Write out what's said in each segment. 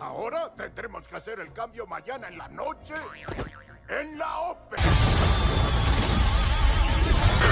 Ahora tendremos que hacer el cambio mañana en la noche en la ópera.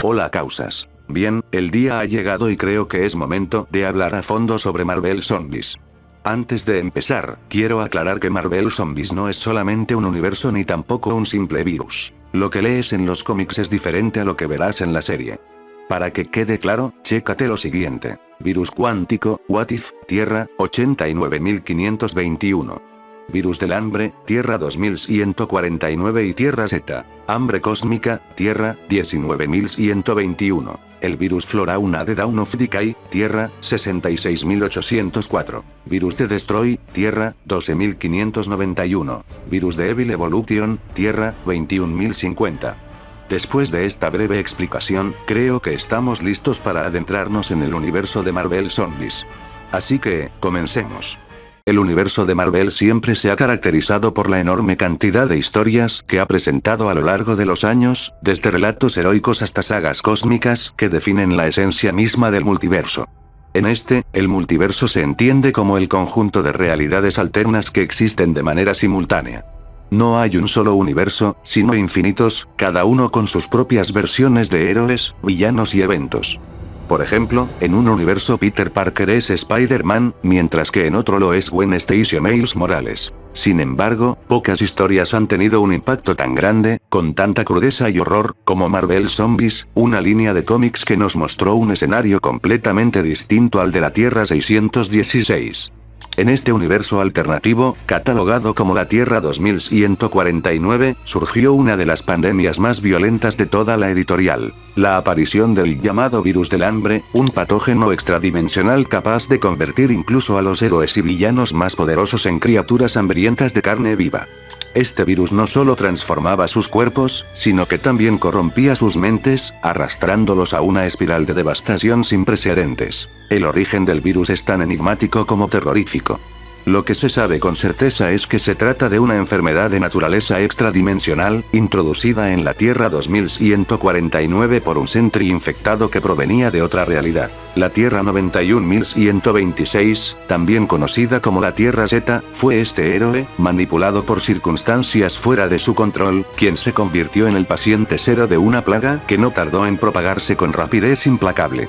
Hola causas. Bien, el día ha llegado y creo que es momento de hablar a fondo sobre Marvel Zombies. Antes de empezar, quiero aclarar que Marvel Zombies no es solamente un universo ni tampoco un simple virus. Lo que lees en los cómics es diferente a lo que verás en la serie. Para que quede claro, chécate lo siguiente. Virus cuántico, What If, Tierra, 89521. Virus del hambre, Tierra 2149 y Tierra Z. Hambre cósmica, Tierra, 19121. El virus Florauna de Dawn of Decay, Tierra, 66804. Virus de Destroy, Tierra, 12591. Virus de Evil Evolution, Tierra, 21050. Después de esta breve explicación, creo que estamos listos para adentrarnos en el universo de Marvel Zombies. Así que, comencemos. El universo de Marvel siempre se ha caracterizado por la enorme cantidad de historias que ha presentado a lo largo de los años, desde relatos heroicos hasta sagas cósmicas que definen la esencia misma del multiverso. En el multiverso se entiende como el conjunto de realidades alternas que existen de manera simultánea. No hay un solo universo, sino infinitos, cada uno con sus propias versiones de héroes, villanos y eventos. Por ejemplo, en un universo Peter Parker es Spider-Man, mientras que en otro lo es Gwen Stacy o Miles Morales. Sin embargo, pocas historias han tenido un impacto tan grande, con tanta crudeza y horror, como Marvel Zombies, una línea de cómics que nos mostró un escenario completamente distinto al de la Tierra 616. En este universo alternativo, catalogado como la Tierra 2149, surgió una de las pandemias más violentas de toda la editorial. La aparición del llamado virus del hambre, un patógeno extradimensional capaz de convertir incluso a los héroes y villanos más poderosos en criaturas hambrientas de carne viva. Este virus no solo transformaba sus cuerpos, sino que también corrompía sus mentes, arrastrándolos a una espiral de devastación sin precedentes. El origen del virus es tan enigmático como terrorífico. Lo que se sabe con certeza es que se trata de una enfermedad de naturaleza extradimensional, introducida en la Tierra 2149 por un Sentry infectado que provenía de otra realidad. La Tierra 91126, también conocida como la Tierra Z, fue este héroe, manipulado por circunstancias fuera de su control, quien se convirtió en el paciente cero de una plaga que no tardó en propagarse con rapidez implacable.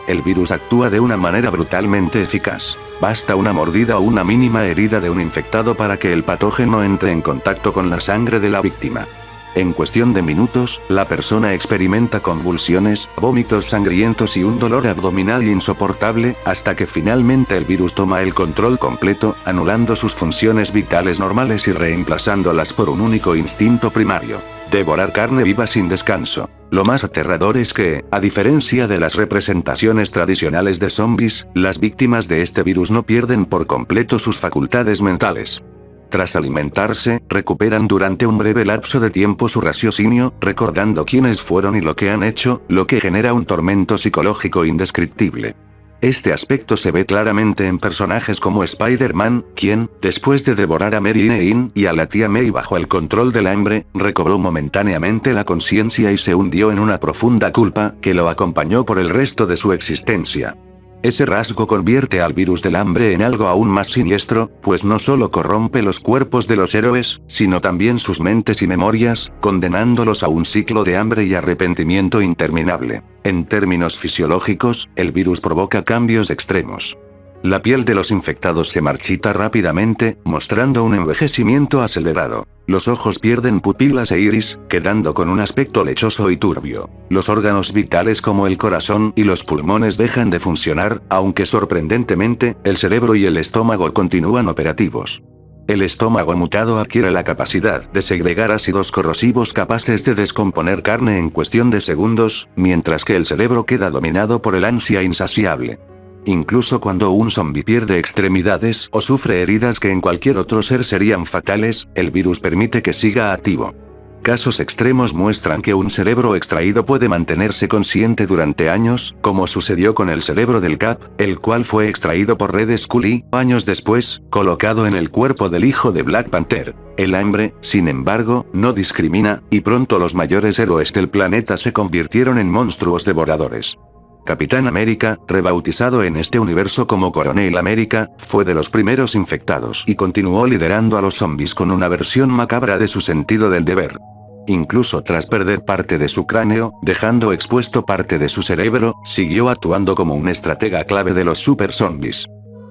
El virus actúa de una manera brutalmente eficaz. Basta una mordida o una mínima herida de un infectado para que el patógeno entre en contacto con la sangre de la víctima. En cuestión de minutos, la persona experimenta convulsiones, vómitos sangrientos y un dolor abdominal insoportable, hasta que finalmente el virus toma el control completo, anulando sus funciones vitales normales y reemplazándolas por un único instinto primario: devorar carne viva sin descanso. Lo más aterrador es que, a diferencia de las representaciones tradicionales de zombies, las víctimas de este virus no pierden por completo sus facultades mentales. Tras alimentarse, recuperan durante un breve lapso de tiempo su raciocinio, recordando quiénes fueron y lo que han hecho, lo que genera un tormento psicológico indescriptible. Este aspecto se ve claramente en personajes como Spider-Man, quien, después de devorar a Mary Jane y a la tía May bajo el control del hambre, recobró momentáneamente la conciencia y se hundió en una profunda culpa, que lo acompañó por el resto de su existencia. Ese rasgo convierte al virus del hambre en algo aún más siniestro, pues no solo corrompe los cuerpos de los héroes, sino también sus mentes y memorias, condenándolos a un ciclo de hambre y arrepentimiento interminable. En términos fisiológicos, el virus provoca cambios extremos. La piel de los infectados se marchita rápidamente, mostrando un envejecimiento acelerado. Los ojos pierden pupilas e iris, quedando con un aspecto lechoso y turbio. Los órganos vitales como el corazón y los pulmones dejan de funcionar, aunque sorprendentemente, el cerebro y el estómago continúan operativos. El estómago mutado adquiere la capacidad de segregar ácidos corrosivos capaces de descomponer carne en cuestión de segundos, mientras que el cerebro queda dominado por el ansia insaciable. Incluso cuando un zombi pierde extremidades o sufre heridas que en cualquier otro ser serían fatales, el virus permite que siga activo. Casos extremos muestran que un cerebro extraído puede mantenerse consciente durante años, como sucedió con el cerebro del Cap, el cual fue extraído por Red Skull y, años después, colocado en el cuerpo del hijo de Black Panther. El hambre, sin embargo, no discrimina, y pronto los mayores héroes del planeta se convirtieron en monstruos devoradores. Capitán América, rebautizado en este universo como Coronel América, fue de los primeros infectados y continuó liderando a los zombies con una versión macabra de su sentido del deber. Incluso tras perder parte de su cráneo, dejando expuesto parte de su cerebro, siguió actuando como un estratega clave de los super zombies.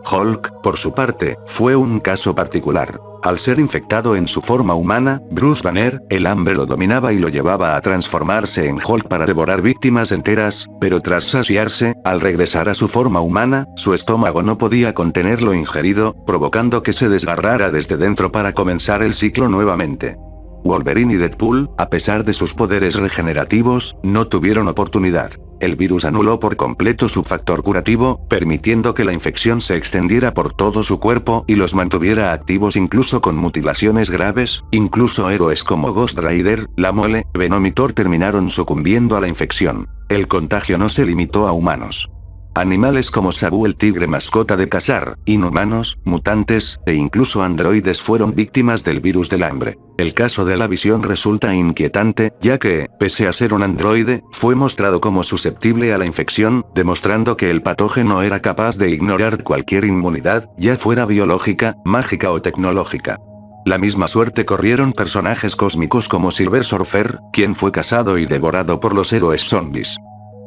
Hulk, por su parte, fue un caso particular. Al ser infectado en su forma humana, Bruce Banner, el hambre lo dominaba y lo llevaba a transformarse en Hulk para devorar víctimas enteras, pero tras saciarse, al regresar a su forma humana, su estómago no podía contener lo ingerido, provocando que se desgarrara desde dentro para comenzar el ciclo nuevamente. Wolverine y Deadpool, a pesar de sus poderes regenerativos, no tuvieron oportunidad. El virus anuló por completo su factor curativo, permitiendo que la infección se extendiera por todo su cuerpo y los mantuviera activos incluso con mutilaciones graves. Incluso héroes como Ghost Rider, La Mole, Venom y Thor terminaron sucumbiendo a la infección. El contagio no se limitó a humanos. Animales como Sabu el tigre mascota de cazar, inhumanos, mutantes, e incluso androides fueron víctimas del virus del hambre. El caso de la Visión resulta inquietante, ya que, pese a ser un androide, fue mostrado como susceptible a la infección, demostrando que el patógeno era capaz de ignorar cualquier inmunidad, ya fuera biológica, mágica o tecnológica. La misma suerte corrieron personajes cósmicos como Silver Surfer, quien fue cazado y devorado por los héroes zombies.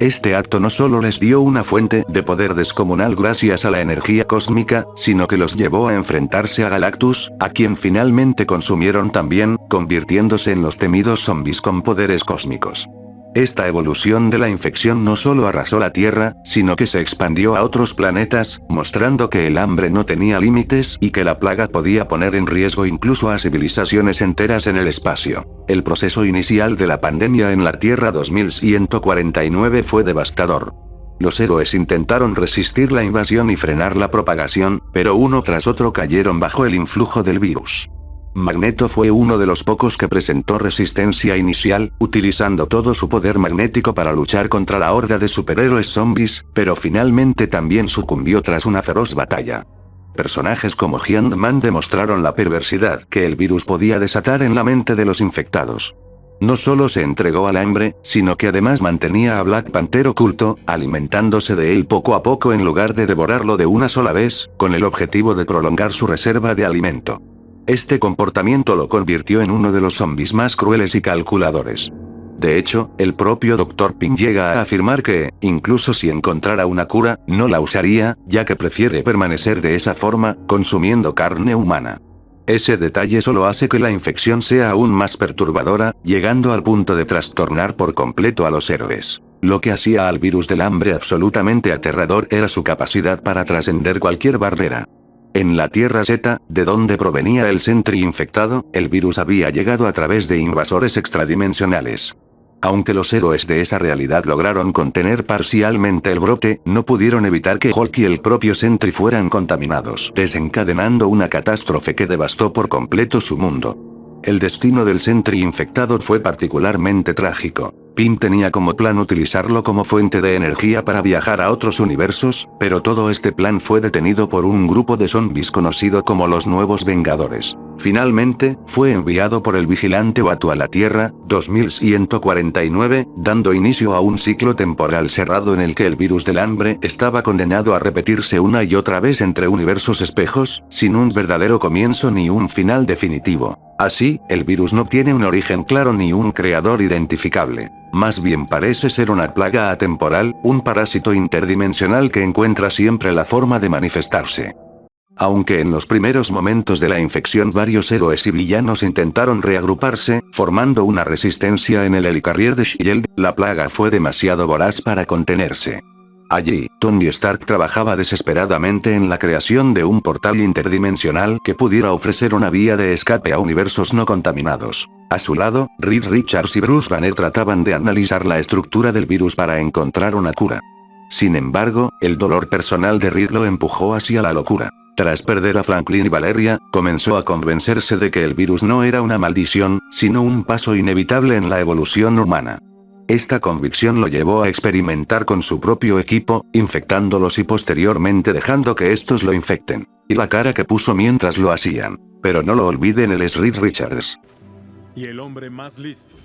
Este acto no solo les dio una fuente de poder descomunal gracias a la energía cósmica, sino que los llevó a enfrentarse a Galactus, a quien finalmente consumieron también, convirtiéndose en los temidos zombies con poderes cósmicos. Esta evolución de la infección no solo arrasó la Tierra, sino que se expandió a otros planetas, mostrando que el hambre no tenía límites y que la plaga podía poner en riesgo incluso a civilizaciones enteras en el espacio. El proceso inicial de la pandemia en la Tierra 2149 fue devastador. Los héroes intentaron resistir la invasión y frenar la propagación, pero uno tras otro cayeron bajo el influjo del virus. Magneto fue uno de los pocos que presentó resistencia inicial, utilizando todo su poder magnético para luchar contra la horda de superhéroes zombies, pero finalmente también sucumbió tras una feroz batalla. Personajes como Ant-Man demostraron la perversidad que el virus podía desatar en la mente de los infectados. No solo se entregó al hambre, sino que además mantenía a Black Panther oculto, alimentándose de él poco a poco en lugar de devorarlo de una sola vez, con el objetivo de prolongar su reserva de alimento. Este comportamiento lo convirtió en uno de los zombies más crueles y calculadores. De hecho, el propio Dr. Pym llega a afirmar que, incluso si encontrara una cura, no la usaría, ya que prefiere permanecer de esa forma, consumiendo carne humana. Ese detalle solo hace que la infección sea aún más perturbadora, llegando al punto de trastornar por completo a los héroes. Lo que hacía al virus del hambre absolutamente aterrador era su capacidad para trascender cualquier barrera. En la Tierra Z, de donde provenía el Sentry infectado, el virus había llegado a través de invasores extradimensionales. Aunque los héroes de esa realidad lograron contener parcialmente el brote, no pudieron evitar que Hulk y el propio Sentry fueran contaminados, desencadenando una catástrofe que devastó por completo su mundo. El destino del Sentry infectado fue particularmente trágico. Pym tenía como plan utilizarlo como fuente de energía para viajar a otros universos, pero todo este plan fue detenido por un grupo de zombies conocido como los Nuevos Vengadores. Finalmente, fue enviado por el vigilante Uatu a la Tierra, 2149, dando inicio a un ciclo temporal cerrado en el que el virus del hambre estaba condenado a repetirse una y otra vez entre universos espejos, sin un verdadero comienzo ni un final definitivo. Así, el virus no tiene un origen claro ni un creador identificable. Más bien parece ser una plaga atemporal, un parásito interdimensional que encuentra siempre la forma de manifestarse. Aunque en los primeros momentos de la infección varios héroes y villanos intentaron reagruparse, formando una resistencia en el Helicarrier de S.H.I.E.L.D., la plaga fue demasiado voraz para contenerse. Allí, Tony Stark trabajaba desesperadamente en la creación de un portal interdimensional que pudiera ofrecer una vía de escape a universos no contaminados. A su lado, Reed Richards y Bruce Banner trataban de analizar la estructura del virus para encontrar una cura. Sin embargo, el dolor personal de Reed lo empujó hacia la locura. Tras perder a Franklin y Valeria, comenzó a convencerse de que el virus no era una maldición, sino un paso inevitable en la evolución humana. Esta convicción lo llevó a experimentar con su propio equipo, infectándolos y posteriormente dejando que estos lo infecten. Y la cara que puso mientras lo hacían. Pero no lo olviden, él es Reed Richards. Y el hombre más listo,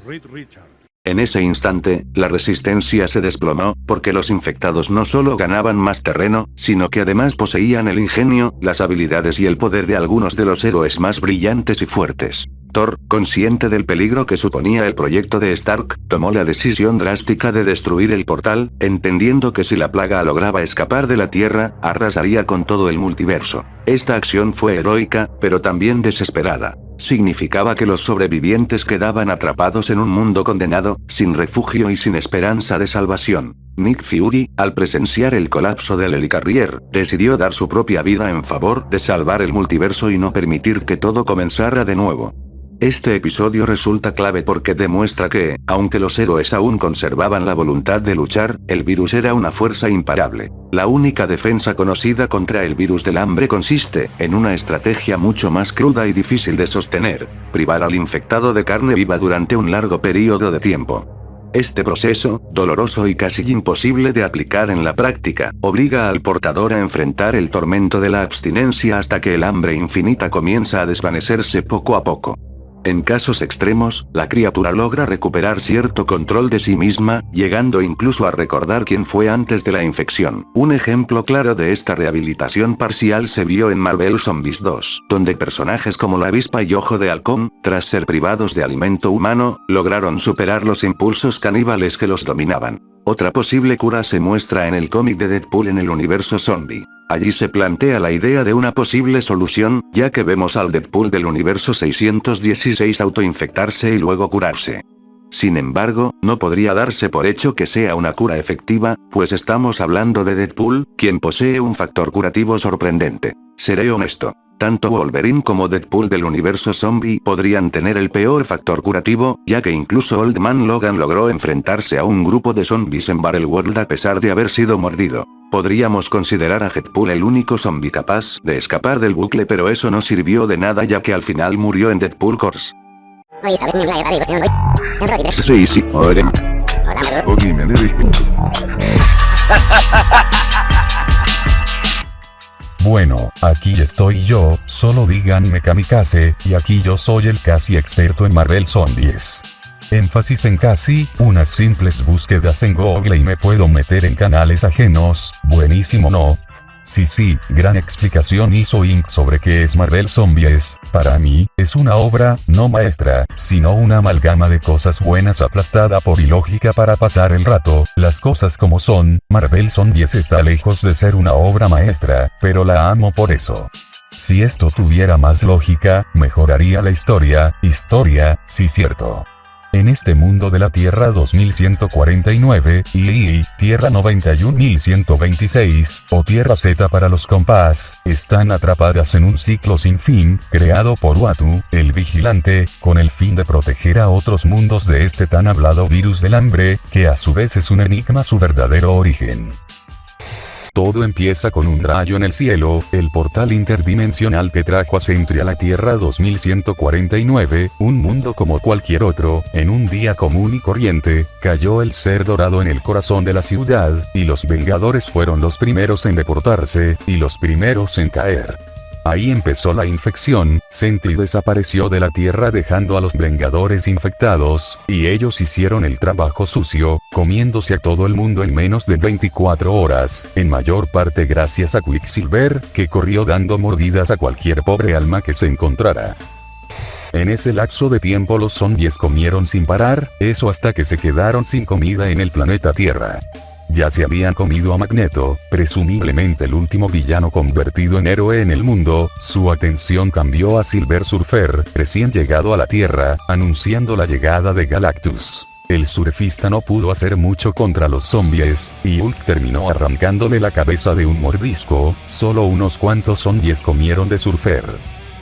Reed Richards. En ese instante, la resistencia se desplomó, porque los infectados no solo ganaban más terreno, sino que además poseían el ingenio, las habilidades y el poder de algunos de los héroes más brillantes y fuertes. Thor, consciente del peligro que suponía el proyecto de Stark, tomó la decisión drástica de destruir el portal, entendiendo que si la plaga lograba escapar de la Tierra, arrasaría con todo el multiverso. Esta acción fue heroica, pero también desesperada. Significaba que los sobrevivientes quedaban atrapados en un mundo condenado, sin refugio y sin esperanza de salvación. Nick Fury, al presenciar el colapso del Helicarrier, decidió dar su propia vida en favor de salvar el multiverso y no permitir que todo comenzara de nuevo. Este episodio resulta clave porque demuestra que, aunque los héroes aún conservaban la voluntad de luchar, el virus era una fuerza imparable. La única defensa conocida contra el virus del hambre consiste en una estrategia mucho más cruda y difícil de sostener: privar al infectado de carne viva durante un largo periodo de tiempo. Este proceso, doloroso y casi imposible de aplicar en la práctica, obliga al portador a enfrentar el tormento de la abstinencia hasta que el hambre infinita comienza a desvanecerse poco a poco. En casos extremos, la criatura logra recuperar cierto control de sí misma, llegando incluso a recordar quién fue antes de la infección. Un ejemplo claro de esta rehabilitación parcial se vio en Marvel Zombies 2, donde personajes como la avispa y Ojo de Halcón, tras ser privados de alimento humano, lograron superar los impulsos caníbales que los dominaban. Otra posible cura se muestra en el cómic de Deadpool en el universo zombie. Allí se plantea la idea de una posible solución, ya que vemos al Deadpool del universo 616 autoinfectarse y luego curarse. Sin embargo, no podría darse por hecho que sea una cura efectiva, pues estamos hablando de Deadpool, quien posee un factor curativo sorprendente. Seré honesto. Tanto Wolverine como Deadpool del universo zombie podrían tener el peor factor curativo, ya que incluso Old Man Logan logró enfrentarse a un grupo de zombies en Battleworld a pesar de haber sido mordido. Podríamos considerar a Deadpool el único zombie capaz de escapar del bucle, pero eso no sirvió de nada ya que al final murió en Deadpool Corps. Sí, oren. Bueno, aquí estoy yo, solo díganme kamikaze, y aquí yo soy el casi experto en Marvel Zombies. Énfasis en casi, unas simples búsquedas en Google y me puedo meter en canales ajenos, buenísimo ¿no? Sí, gran explicación hizo Inc. sobre qué es Marvel Zombies. Para mí, es una obra, no maestra, sino una amalgama de cosas buenas aplastada por ilógica para pasar el rato. Las cosas como son, Marvel Zombies está lejos de ser una obra maestra, pero la amo por eso. Si esto tuviera más lógica, mejoraría la historia, sí cierto. En este mundo de la Tierra 2149, y Tierra 91126, o Tierra Z para los compás, están atrapadas en un ciclo sin fin, creado por Uatu, el vigilante, con el fin de proteger a otros mundos de este tan hablado virus del hambre, que a su vez es un enigma su verdadero origen. Todo empieza con un rayo en el cielo, el portal interdimensional que trajo a Sentry a la Tierra 2149, un mundo como cualquier otro. En un día común y corriente, cayó el ser dorado en el corazón de la ciudad, y los Vengadores fueron los primeros en deportarse, y los primeros en caer. Ahí empezó la infección, Sentry desapareció de la Tierra dejando a los Vengadores infectados, y ellos hicieron el trabajo sucio, comiéndose a todo el mundo en menos de 24 horas, en mayor parte gracias a Quicksilver, que corrió dando mordidas a cualquier pobre alma que se encontrara. En ese lapso de tiempo los zombies comieron sin parar, eso hasta que se quedaron sin comida en el planeta Tierra. Ya se habían comido a Magneto, presumiblemente el último villano convertido en héroe en el mundo. Su atención cambió a Silver Surfer, recién llegado a la Tierra, anunciando la llegada de Galactus. El surfista no pudo hacer mucho contra los zombies, y Hulk terminó arrancándole la cabeza de un mordisco. Solo unos cuantos zombies comieron de Surfer.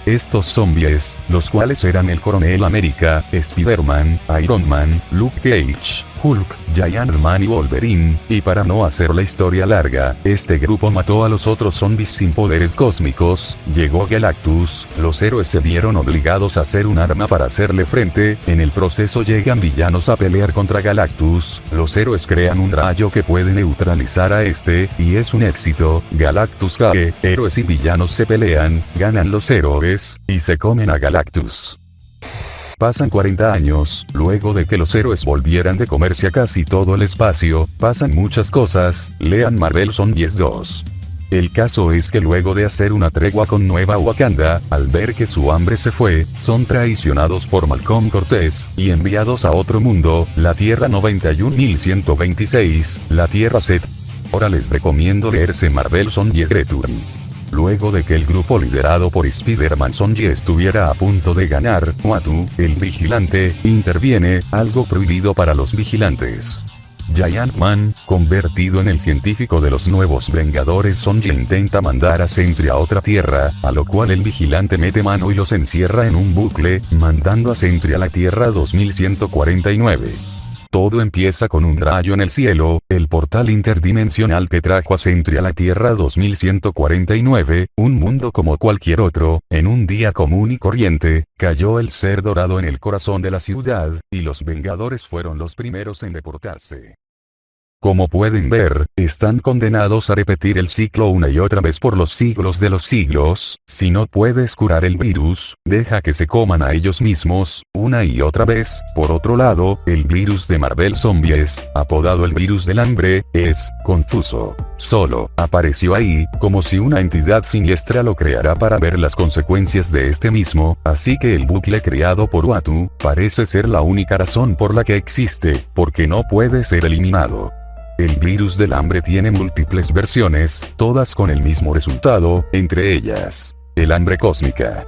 Estos zombies, los cuales eran el Coronel América, Spider-Man, Iron Man, Luke Cage, Hulk, Giant Man y Wolverine, y para no hacer la historia larga, este grupo mató a los otros zombies sin poderes cósmicos. Llegó Galactus, los héroes se vieron obligados a hacer un arma para hacerle frente. En el proceso llegan villanos a pelear contra Galactus, los héroes crean un rayo que puede neutralizar a este, y es un éxito. Galactus cae, héroes y villanos se pelean, ganan los héroes, y se comen a Galactus. Pasan 40 años, luego de que los héroes volvieran de comerse a casi todo el espacio, pasan muchas cosas, lean Marvel Zombies 2. El caso es que luego de hacer una tregua con Nueva Wakanda, al ver que su hambre se fue, son traicionados por Malcolm Cortés, y enviados a otro mundo, la Tierra 91126, la Tierra Z. Ahora les recomiendo leerse Marvel Zombies Return. Luego de que el grupo liderado por Spider-Man Zombie estuviera a punto de ganar, Uatu, el vigilante, interviene, algo prohibido para los vigilantes. Giant Man, convertido en el científico de los nuevos Vengadores Zombie, intenta mandar a Sentry a otra tierra, a lo cual el vigilante mete mano y los encierra en un bucle, mandando a Sentry a la Tierra 2149. Todo empieza con un rayo en el cielo, el portal interdimensional que trajo a Sentry a la Tierra 2149, un mundo como cualquier otro. En un día común y corriente, cayó el ser dorado en el corazón de la ciudad, y los Vengadores fueron los primeros en deportarse. Como pueden ver, están condenados a repetir el ciclo una y otra vez por los siglos de los siglos. Si no puedes curar el virus, deja que se coman a ellos mismos, una y otra vez. Por otro lado, el virus de Marvel Zombies, apodado el virus del hambre, es confuso. Solo apareció ahí, como si una entidad siniestra lo creara para ver las consecuencias de este mismo, así que el bucle creado por Uatu, parece ser la única razón por la que existe, porque no puede ser eliminado. El virus del hambre tiene múltiples versiones, todas con el mismo resultado, entre ellas, el hambre cósmica.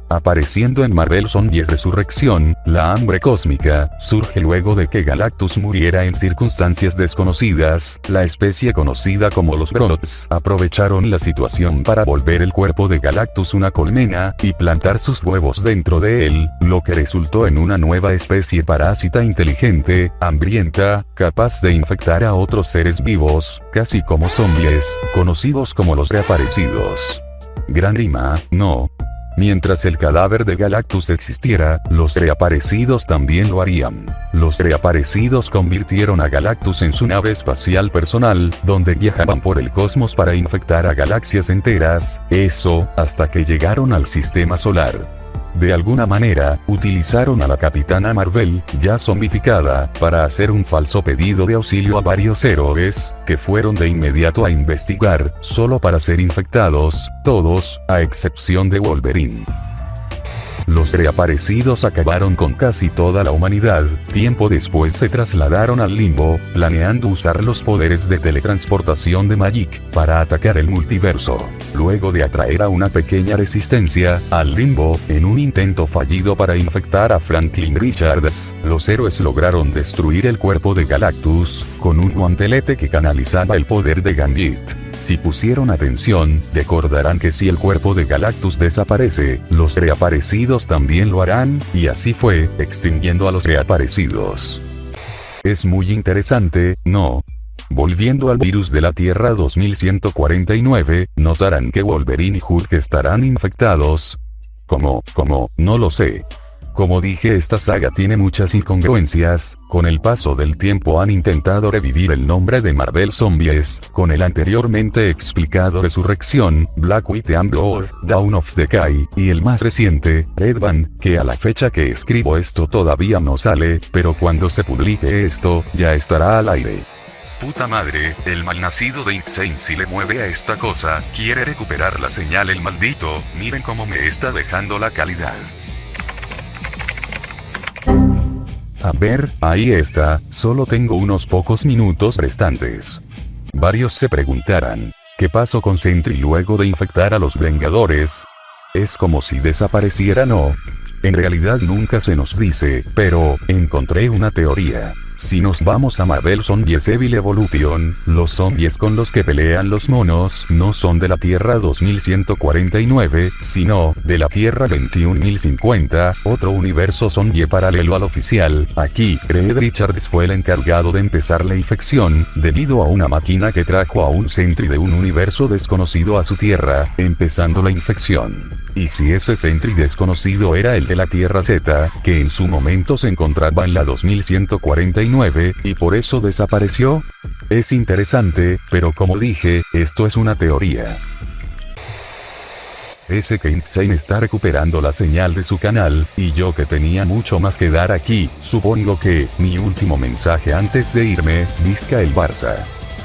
Apareciendo en Marvel Zombies Resurrección, la hambre cósmica surge luego de que Galactus muriera en circunstancias desconocidas. La especie conocida como los Grots aprovecharon la situación para volver el cuerpo de Galactus una colmena y plantar sus huevos dentro de él, lo que resultó en una nueva especie parásita inteligente, hambrienta, capaz de infectar a otros seres vivos, casi como zombies, conocidos como los reaparecidos. Gran rima, ¿no? Mientras el cadáver de Galactus existiera, los reaparecidos también lo harían. Los reaparecidos convirtieron a Galactus en su nave espacial personal, donde viajaban por el cosmos para infectar a galaxias enteras, eso, hasta que llegaron al sistema solar. De alguna manera, utilizaron a la Capitana Marvel, ya zombificada, para hacer un falso pedido de auxilio a varios héroes, que fueron de inmediato a investigar, solo para ser infectados, todos, a excepción de Wolverine. Los reaparecidos acabaron con casi toda la humanidad. Tiempo después se trasladaron al Limbo, planeando usar los poderes de teletransportación de Magic para atacar el multiverso. Luego de atraer a una pequeña resistencia al Limbo, en un intento fallido para infectar a Franklin Richards, los héroes lograron destruir el cuerpo de Galactus con un guantelete que canalizaba el poder de Gambit. Si pusieron atención, recordarán que si el cuerpo de Galactus desaparece, los reaparecidos también lo harán, y así fue, extinguiendo a los reaparecidos. Es muy interesante, ¿no? Volviendo al virus de la Tierra 2149, notarán que Wolverine y Hulk estarán infectados. ¿Cómo? No lo sé. Como dije, esta saga tiene muchas incongruencias. Con el paso del tiempo han intentado revivir el nombre de Marvel Zombies, con el anteriormente explicado Resurrección, Black Widow and Blood, Dawn of the Kai, y el más reciente, Red Band, que a la fecha que escribo esto todavía no sale, pero cuando se publique esto, ya estará al aire. Puta madre, el malnacido de Insane si le mueve a esta cosa, quiere recuperar la señal el maldito, miren cómo me está dejando la calidad. A ver, ahí está, solo tengo unos pocos minutos restantes. Varios se preguntarán, ¿qué pasó con Sentry luego de infectar a los Vengadores? Es como si desapareciera, ¿no? En realidad nunca se nos dice, pero encontré una teoría. Si nos vamos a Marvel Zombies Evil Evolution, los zombies con los que pelean los monos no son de la Tierra 2149, sino de la Tierra 21050, otro universo zombie paralelo al oficial. Aquí, Reed Richards fue el encargado de empezar la infección, debido a una máquina que trajo a un Sentry de un universo desconocido a su Tierra, empezando la infección. ¿Y si ese Sentry desconocido era el de la Tierra Z, que en su momento se encontraba en la 2149, y por eso desapareció? Es interesante, pero como dije, esto es una teoría. Ese que Insane está recuperando la señal de su canal, y yo que tenía mucho más que dar aquí, supongo que, mi último mensaje antes de irme, visca el Barça.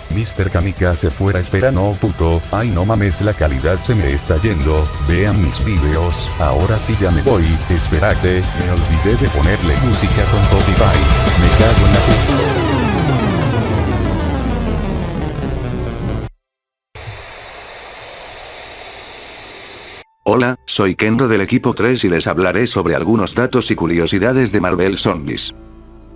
Mr. Kamikaze fuera espera no puto, ay no mames la calidad se me está yendo, vean mis videos, ahora sí ya me voy, espérate, me olvidé de ponerle música con copyright, me cago en la puta. Hola, soy Kendo del equipo 3 y les hablaré sobre algunos datos y curiosidades de Marvel Zombies.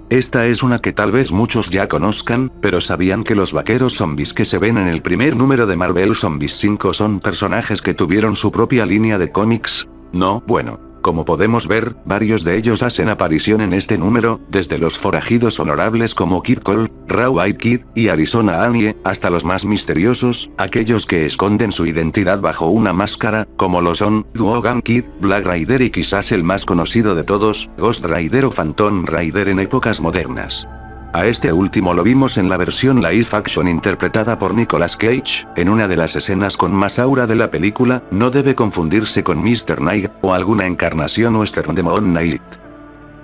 Esta es una que tal vez muchos ya conozcan, pero ¿sabían que los vaqueros zombies que se ven en el primer número de Marvel Zombies 5 son personajes que tuvieron su propia línea de cómics? No, bueno. Como podemos ver, varios de ellos hacen aparición en este número, desde los forajidos honorables como Kid Colt, Rawhide Kid, y Arizona Annie, hasta los más misteriosos, aquellos que esconden su identidad bajo una máscara, como lo son, Duogan Kid, Black Rider y quizás el más conocido de todos, Ghost Rider o Phantom Rider en épocas modernas. A este último lo vimos en la versión live action interpretada por Nicolas Cage, en una de las escenas con más aura de la película, no debe confundirse con Mr. Knight, o alguna encarnación western de Moon Knight.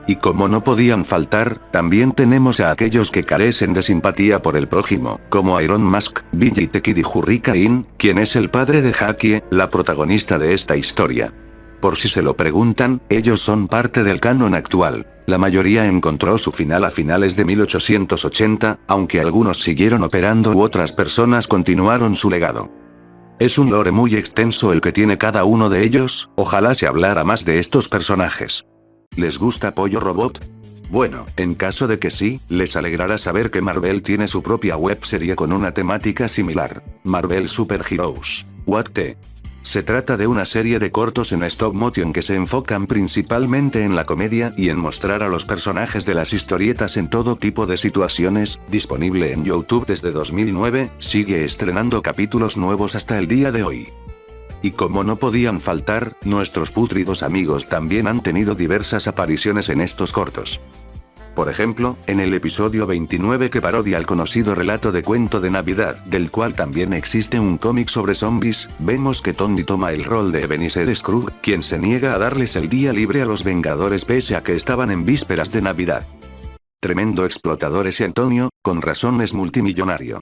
Y como no podían faltar, también tenemos a aquellos que carecen de simpatía por el prójimo, como Iron Mask, Billy the Kid y Hurricane, quien es el padre de Jackie, la protagonista de esta historia. Por si se lo preguntan, ellos son parte del canon actual. La mayoría encontró su final a finales de 1880, aunque algunos siguieron operando u otras personas continuaron su legado. Es un lore muy extenso el que tiene cada uno de ellos, ojalá se hablara más de estos personajes. ¿Les gusta Pollo Robot? Bueno, en caso de que sí, les alegrará saber que Marvel tiene su propia webserie con una temática similar, Marvel Super Heroes. What the? Se trata de una serie de cortos en stop motion que se enfocan principalmente en la comedia y en mostrar a los personajes de las historietas en todo tipo de situaciones, disponible en YouTube desde 2009, sigue estrenando capítulos nuevos hasta el día de hoy. Y como no podían faltar, nuestros pútridos amigos también han tenido diversas apariciones en estos cortos. Por ejemplo, en el episodio 29 que parodia el conocido relato de cuento de Navidad, del cual también existe un cómic sobre zombies, vemos que Tony toma el rol de Ebenezer Scrooge, quien se niega a darles el día libre a los Vengadores pese a que estaban en vísperas de Navidad. Tremendo explotador ese Antonio, con razón es multimillonario.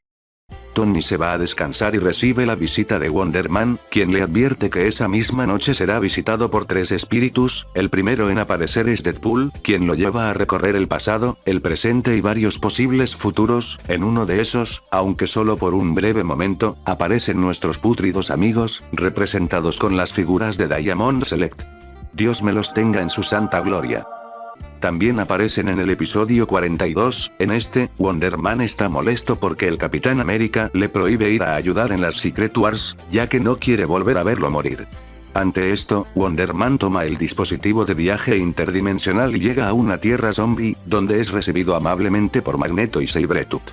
Tony se va a descansar y recibe la visita de Wonder Man, quien le advierte que esa misma noche será visitado por 3 espíritus, el primero en aparecer es Deadpool, quien lo lleva a recorrer el pasado, el presente y varios posibles futuros, en uno de esos, aunque solo por un breve momento, aparecen nuestros pútridos amigos, representados con las figuras de Diamond Select. Dios me los tenga en su santa gloria. También aparecen en el episodio 42, en este, Wonder Man está molesto porque el Capitán América le prohíbe ir a ayudar en las Secret Wars, ya que no quiere volver a verlo morir. Ante esto, Wonder Man toma el dispositivo de viaje interdimensional y llega a una tierra zombie, donde es recibido amablemente por Magneto y Sabretooth.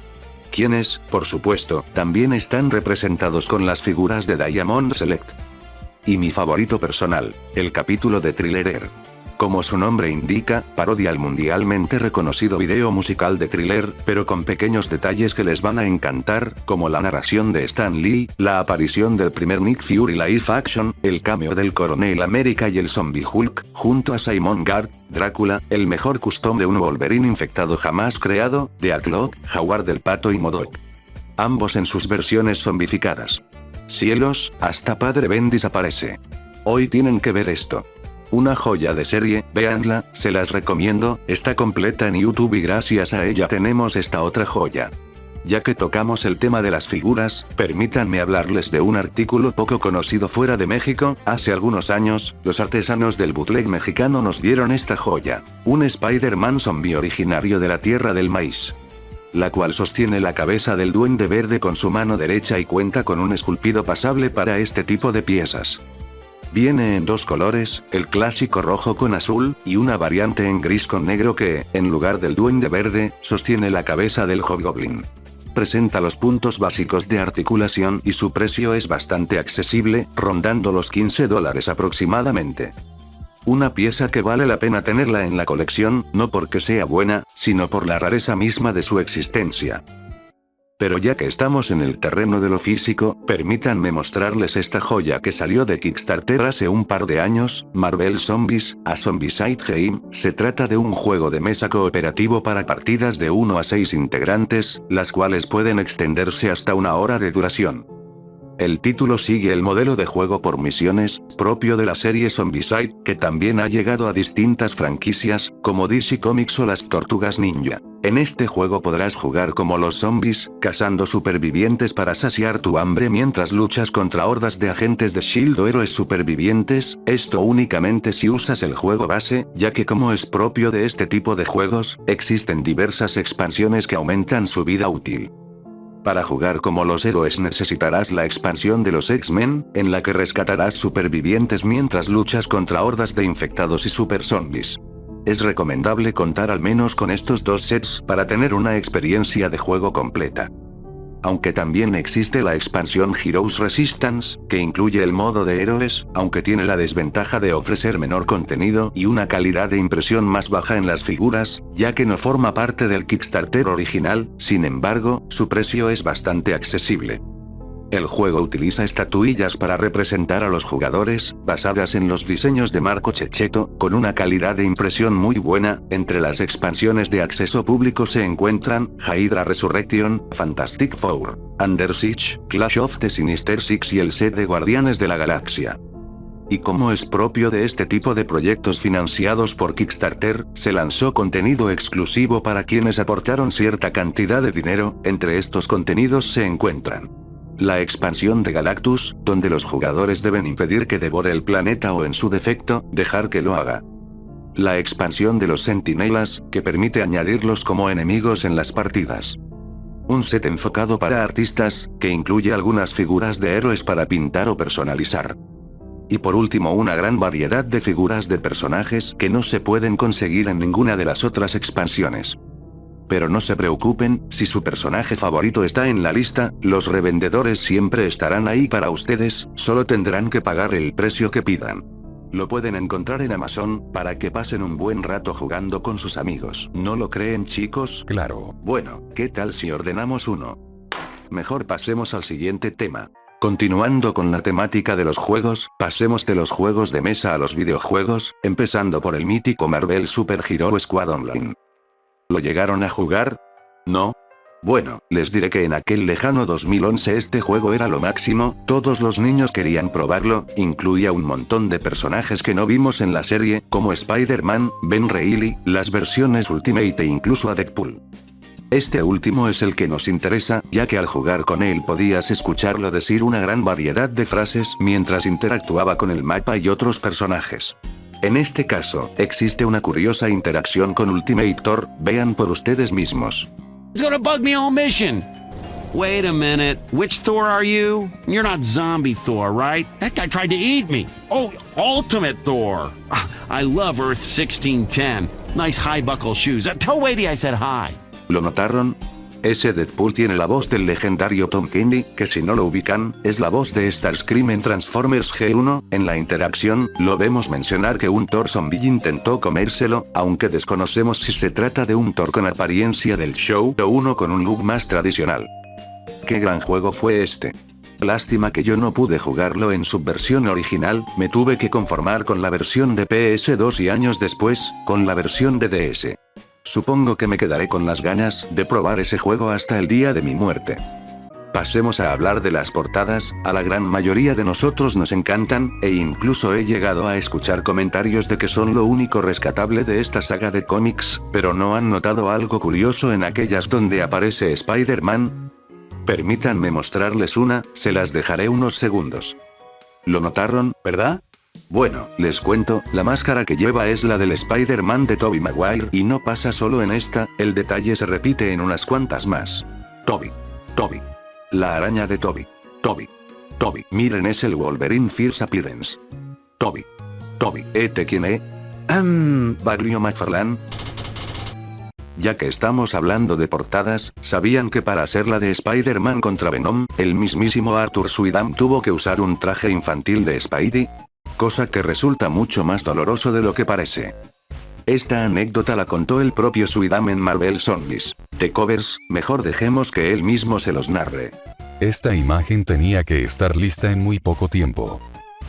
Quienes, por supuesto, también están representados con las figuras de Diamond Select. Y mi favorito personal, el capítulo de Thriller. Como su nombre indica, parodia al mundialmente reconocido video musical de Thriller, pero con pequeños detalles que les van a encantar, como la narración de Stan Lee, la aparición del primer Nick Fury live action, el cameo del Coronel América y el Zombie Hulk, junto a Simon Gard, Drácula, el mejor custom de un Wolverine infectado jamás creado, de Atlok, Jaguar del Pato y MODOK. Ambos en sus versiones zombificadas. Cielos, hasta Padre Bendis aparece. Hoy tienen que ver esto. Una joya de serie, véanla, se las recomiendo, está completa en YouTube y gracias a ella tenemos esta otra joya. Ya que tocamos el tema de las figuras, permítanme hablarles de un artículo poco conocido fuera de México. Hace algunos años, los artesanos del bootleg mexicano nos dieron esta joya, un Spider-Man zombie originario de la Tierra del Maíz, la cual sostiene la cabeza del Duende Verde con su mano derecha y cuenta con un esculpido pasable para este tipo de piezas. Viene en 2 colores, el clásico rojo con azul, y una variante en gris con negro que, en lugar del Duende Verde, sostiene la cabeza del Hobgoblin. Presenta los puntos básicos de articulación y su precio es bastante accesible, rondando los $15 aproximadamente. Una pieza que vale la pena tenerla en la colección, no porque sea buena, sino por la rareza misma de su existencia. Pero ya que estamos en el terreno de lo físico, permítanme mostrarles esta joya que salió de Kickstarter hace un par de años, Marvel Zombies, A Zombicide Game. Se trata de un juego de mesa cooperativo para partidas de 1 a 6 integrantes, las cuales pueden extenderse hasta 1 hora de duración. El título sigue el modelo de juego por misiones, propio de la serie Zombicide, que también ha llegado a distintas franquicias, como DC Comics o las Tortugas Ninja. En este juego podrás jugar como los zombies, cazando supervivientes para saciar tu hambre mientras luchas contra hordas de agentes de S.H.I.E.L.D. o héroes supervivientes, esto únicamente si usas el juego base, ya que como es propio de este tipo de juegos, existen diversas expansiones que aumentan su vida útil. Para jugar como los héroes necesitarás la expansión de los X-Men, en la que rescatarás supervivientes mientras luchas contra hordas de infectados y super zombies. Es recomendable contar al menos con estos 2 sets para tener una experiencia de juego completa. Aunque también existe la expansión Heroes Resistance, que incluye el modo de héroes, aunque tiene la desventaja de ofrecer menor contenido y una calidad de impresión más baja en las figuras, ya que no forma parte del Kickstarter original. Sin embargo, su precio es bastante accesible. El juego utiliza estatuillas para representar a los jugadores, basadas en los diseños de Marco Checchetto, con una calidad de impresión muy buena. Entre las expansiones de acceso público se encuentran Hydra Resurrection, Fantastic Four, Under Siege, Clash of the Sinister Six y el set de Guardianes de la Galaxia. Y como es propio de este tipo de proyectos financiados por Kickstarter, se lanzó contenido exclusivo para quienes aportaron cierta cantidad de dinero. Entre estos contenidos se encuentran la expansión de Galactus, donde los jugadores deben impedir que devore el planeta o en su defecto, dejar que lo haga. La expansión de los Centinelas, que permite añadirlos como enemigos en las partidas. Un set enfocado para artistas, que incluye algunas figuras de héroes para pintar o personalizar. Y por último una gran variedad de figuras de personajes que no se pueden conseguir en ninguna de las otras expansiones. Pero no se preocupen, si su personaje favorito está en la lista, los revendedores siempre estarán ahí para ustedes, solo tendrán que pagar el precio que pidan. Lo pueden encontrar en Amazon, para que pasen un buen rato jugando con sus amigos. ¿No lo creen, chicos? Claro. Bueno, ¿qué tal si ordenamos uno? Mejor pasemos al siguiente tema. Continuando con la temática de los juegos, pasemos de los juegos de mesa a los videojuegos, empezando por el mítico Marvel Super Hero Squad Online. ¿Lo llegaron a jugar? ¿No? Bueno, les diré que en aquel lejano 2011 este juego era lo máximo, todos los niños querían probarlo, incluía un montón de personajes que no vimos en la serie, como Spider-Man, Ben Reilly, las versiones Ultimate e incluso a Deadpool. Este último es el que nos interesa, ya que al jugar con él podías escucharlo decir una gran variedad de frases mientras interactuaba con el mapa y otros personajes. En este caso, existe una curiosa interacción con Ultimate Thor, vean por ustedes mismos. It's gonna bug me on mission. Wait a minute, which Thor are you? You're not zombie Thor, right? That guy tried to eat me. Oh, Ultimate Thor. I love Earth 1610. Nice high buckle shoes. Tell Wadey I said hi. ¿Lo notaron? Ese Deadpool tiene la voz del legendario Tom Kenny, que si no lo ubican, es la voz de Starscream en Transformers G1. En la interacción, lo vemos mencionar que un Thor zombie intentó comérselo, aunque desconocemos si se trata de un Thor con apariencia del show o uno con un look más tradicional. ¡Qué gran juego fue este! Lástima que yo no pude jugarlo en su versión original, me tuve que conformar con la versión de PS2 y años después, con la versión de DS. Supongo que me quedaré con las ganas de probar ese juego hasta el día de mi muerte. Pasemos a hablar de las portadas, a la gran mayoría de nosotros nos encantan, e incluso he llegado a escuchar comentarios de que son lo único rescatable de esta saga de cómics, pero ¿no han notado algo curioso en aquellas donde aparece Spider-Man? Permítanme mostrarles una, se las dejaré unos segundos. ¿Lo notaron, verdad? Bueno, les cuento, la máscara que lleva es la del Spider-Man de Tobey Maguire y no pasa solo en esta, el detalle se repite en unas cuantas más. Tobey. Tobey. La araña de Tobey. Tobey. Tobey. Miren, es el Wolverine First Appearance. Tobey. Tobey. ¿Quién? Baglio McFarlane. Ya que estamos hablando de portadas, ¿sabían que para hacer la de Spider-Man contra Venom, el mismísimo Arthur Sweedam tuvo que usar un traje infantil de Spidey? Cosa que resulta mucho más doloroso de lo que parece. Esta anécdota la contó el propio Suidam en Marvel Zombies. The Covers, mejor dejemos que él mismo se los narre. Esta imagen tenía que estar lista en muy poco tiempo.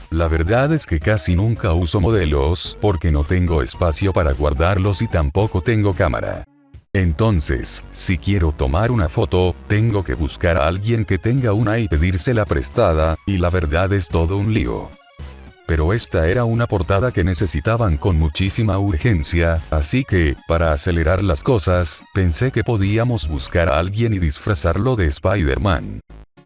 La verdad es que casi nunca uso modelos, porque no tengo espacio para guardarlos y tampoco tengo cámara. Entonces, si quiero tomar una foto, tengo que buscar a alguien que tenga una y pedírsela prestada, y la verdad es todo un lío. Pero esta era una portada que necesitaban con muchísima urgencia, así que, para acelerar las cosas, pensé que podíamos buscar a alguien y disfrazarlo de Spider-Man.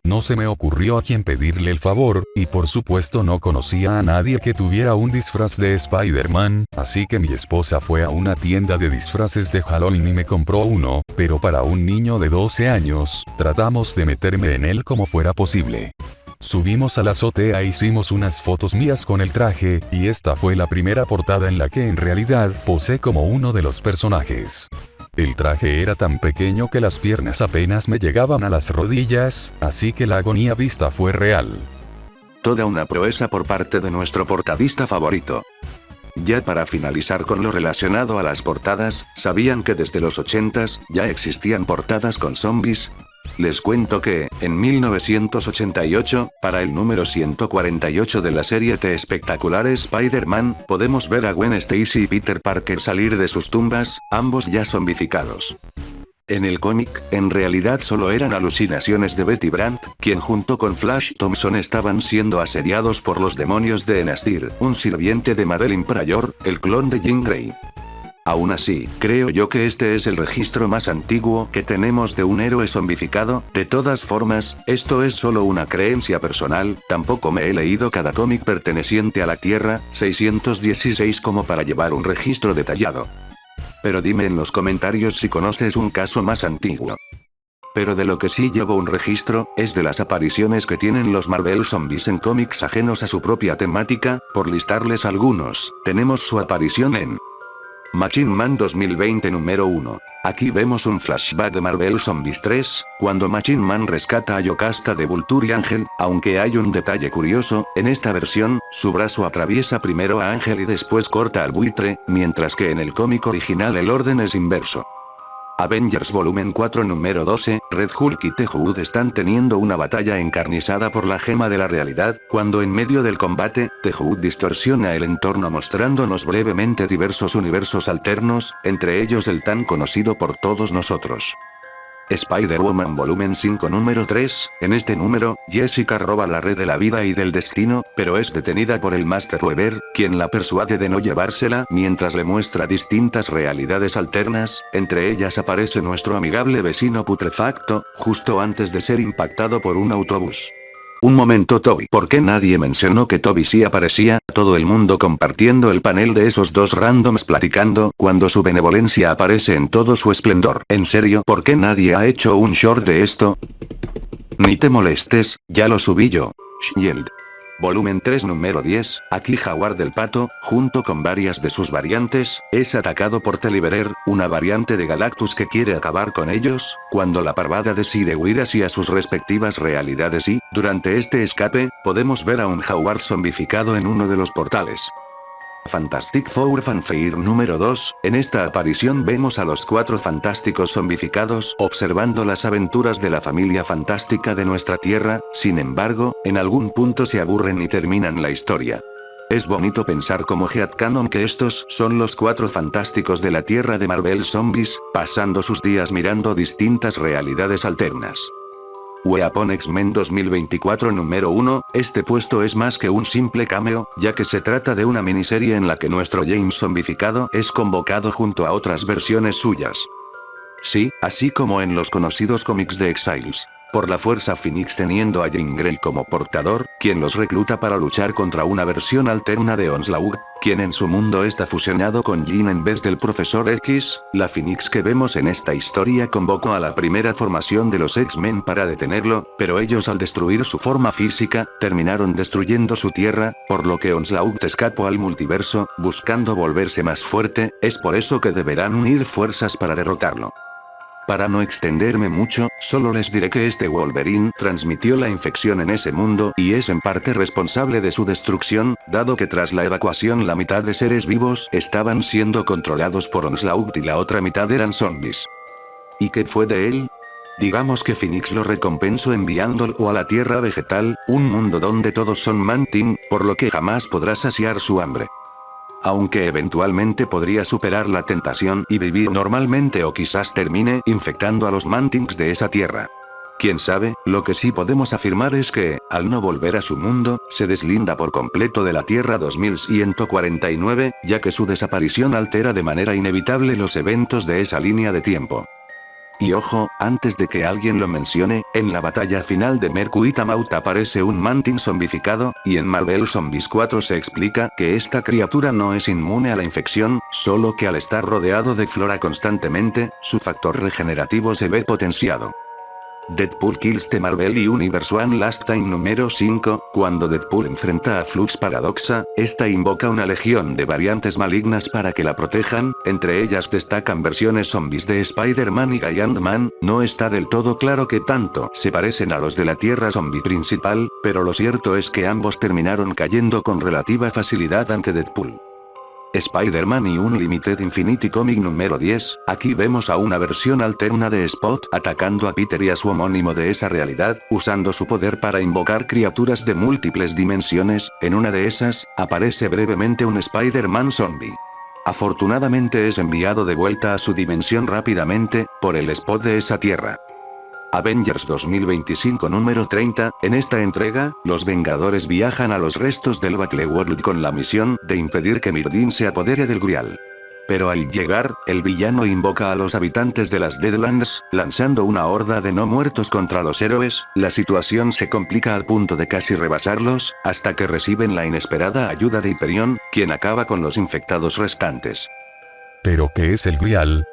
No se me ocurrió a quién pedirle el favor, y por supuesto no conocía a nadie que tuviera un disfraz de Spider-Man, así que mi esposa fue a una tienda de disfraces de Halloween y me compró uno, pero para un niño de 12 años, tratamos de meterme en él como fuera posible. Subimos a la azotea e hicimos unas fotos mías con el traje, y esta fue la primera portada en la que en realidad posé como uno de los personajes. El traje era tan pequeño que las piernas apenas me llegaban a las rodillas, así que la agonía vista fue real. Toda una proeza por parte de nuestro portadista favorito. Ya para finalizar con lo relacionado a las portadas, ¿sabían que desde los 80s ya existían portadas con zombies? Les cuento que, en 1988, para el número 148 de la serie The Espectacular Spider-Man, podemos ver a Gwen Stacy y Peter Parker salir de sus tumbas, ambos ya zombificados. En el cómic, en realidad solo eran alucinaciones de Betty Brant, quien junto con Flash Thompson estaban siendo asediados por los demonios de Enastir, un sirviente de Madeline Pryor, el clon de Jean Grey. Aún así, creo yo que este es el registro más antiguo que tenemos de un héroe zombificado. De todas formas, esto es solo una creencia personal, tampoco me he leído cada cómic perteneciente a la Tierra 616 como para llevar un registro detallado. Pero dime en los comentarios si conoces un caso más antiguo. Pero de lo que sí llevo un registro, es de las apariciones que tienen los Marvel Zombies en cómics ajenos a su propia temática. Por listarles algunos, tenemos su aparición en Machine Man 2020 número 1. Aquí vemos un flashback de Marvel Zombies 3, cuando Machine Man rescata a Yocasta de Vulture y Ángel, aunque hay un detalle curioso, en esta versión, su brazo atraviesa primero a Ángel y después corta al buitre, mientras que en el cómic original el orden es inverso. Avengers Volumen 4 número 12, Red Hulk y The-Hood están teniendo una batalla encarnizada por la gema de la realidad, cuando en medio del combate, The-Hood distorsiona el entorno mostrándonos brevemente diversos universos alternos, entre ellos el tan conocido por todos nosotros. Spider-Woman Volumen 5 número 3, en este número, Jessica roba la red de la vida y del destino, pero es detenida por el Master Weaver, quien la persuade de no llevársela mientras le muestra distintas realidades alternas, entre ellas aparece nuestro amigable vecino putrefacto, justo antes de ser impactado por un autobús. Un momento Toby, ¿por qué nadie mencionó que Toby sí aparecía? Todo el mundo compartiendo el panel de esos dos randoms platicando, cuando su benevolencia aparece en todo su esplendor. ¿En serio? ¿Por qué nadie ha hecho un short de esto? Ni te molestes, ya lo subí yo. Shield. Volumen 3 número 10, aquí Howard el Pato, junto con varias de sus variantes, es atacado por Telebearer, una variante de Galactus que quiere acabar con ellos, cuando la parvada decide huir hacia sus respectivas realidades y, durante este escape, podemos ver a un Howard zombificado en uno de los portales. Fantastic Four Fanfare número 2, en esta aparición vemos a los 4 fantásticos zombificados observando las aventuras de la familia fantástica de nuestra Tierra, sin embargo, en algún punto se aburren y terminan la historia. Es bonito pensar como headcanon que estos son los 4 fantásticos de la Tierra de Marvel Zombies, pasando sus días mirando distintas realidades alternas. Weapon X-Men 2024 número 1, este puesto es más que un simple cameo, ya que se trata de una miniserie en la que nuestro James zombificado es convocado junto a otras versiones suyas. Sí, así como en los conocidos cómics de Exiles. Por la fuerza Phoenix teniendo a Jean Grey como portador, quien los recluta para luchar contra una versión alterna de Onslaught, quien en su mundo está fusionado con Jean en vez del Profesor X, la Phoenix que vemos en esta historia convocó a la primera formación de los X-Men para detenerlo, pero ellos al destruir su forma física, terminaron destruyendo su tierra, por lo que Onslaught escapó al multiverso, buscando volverse más fuerte, es por eso que deberán unir fuerzas para derrotarlo. Para no extenderme mucho, solo les diré que este Wolverine transmitió la infección en ese mundo y es en parte responsable de su destrucción, dado que tras la evacuación la mitad de seres vivos estaban siendo controlados por Onslaught y la otra mitad eran zombies. ¿Y qué fue de él? Digamos que Phoenix lo recompensó enviándolo a la Tierra Vegetal, un mundo donde todos son Mantin, por lo que jamás podrá saciar su hambre. Aunque eventualmente podría superar la tentación y vivir normalmente o quizás termine infectando a los Mantins de esa tierra. Quién sabe, lo que sí podemos afirmar es que, al no volver a su mundo, se deslinda por completo de la Tierra 2149, ya que su desaparición altera de manera inevitable los eventos de esa línea de tiempo. Y ojo, antes de que alguien lo mencione, en la batalla final de Mercury-Tamaut aparece un Mantin zombificado, y en Marvel Zombies 4 se explica que esta criatura no es inmune a la infección, solo que al estar rodeado de flora constantemente, su factor regenerativo se ve potenciado. Deadpool Kills the Marvel Universe One Last Time número 5, cuando Deadpool enfrenta a Flux Paradoxa, esta invoca una legión de variantes malignas para que la protejan, entre ellas destacan versiones zombies de Spider-Man y Giant-Man, no está del todo claro qué tanto se parecen a los de la Tierra zombie principal, pero lo cierto es que ambos terminaron cayendo con relativa facilidad ante Deadpool. Spider-Man y Unlimited Infinity Comic número 10, aquí vemos a una versión alterna de Spot atacando a Peter y a su homónimo de esa realidad, usando su poder para invocar criaturas de múltiples dimensiones, en una de esas, aparece brevemente un Spider-Man zombie. Afortunadamente es enviado de vuelta a su dimensión rápidamente, por el Spot de esa tierra. Avengers 2025 número 30, en esta entrega, los Vengadores viajan a los restos del Battleworld con la misión de impedir que Myrdin se apodere del Grial. Pero al llegar, el villano invoca a los habitantes de las Deadlands, lanzando una horda de no muertos contra los héroes, la situación se complica al punto de casi rebasarlos, hasta que reciben la inesperada ayuda de Hyperion, quien acaba con los infectados restantes. ¿Pero qué es el Grial?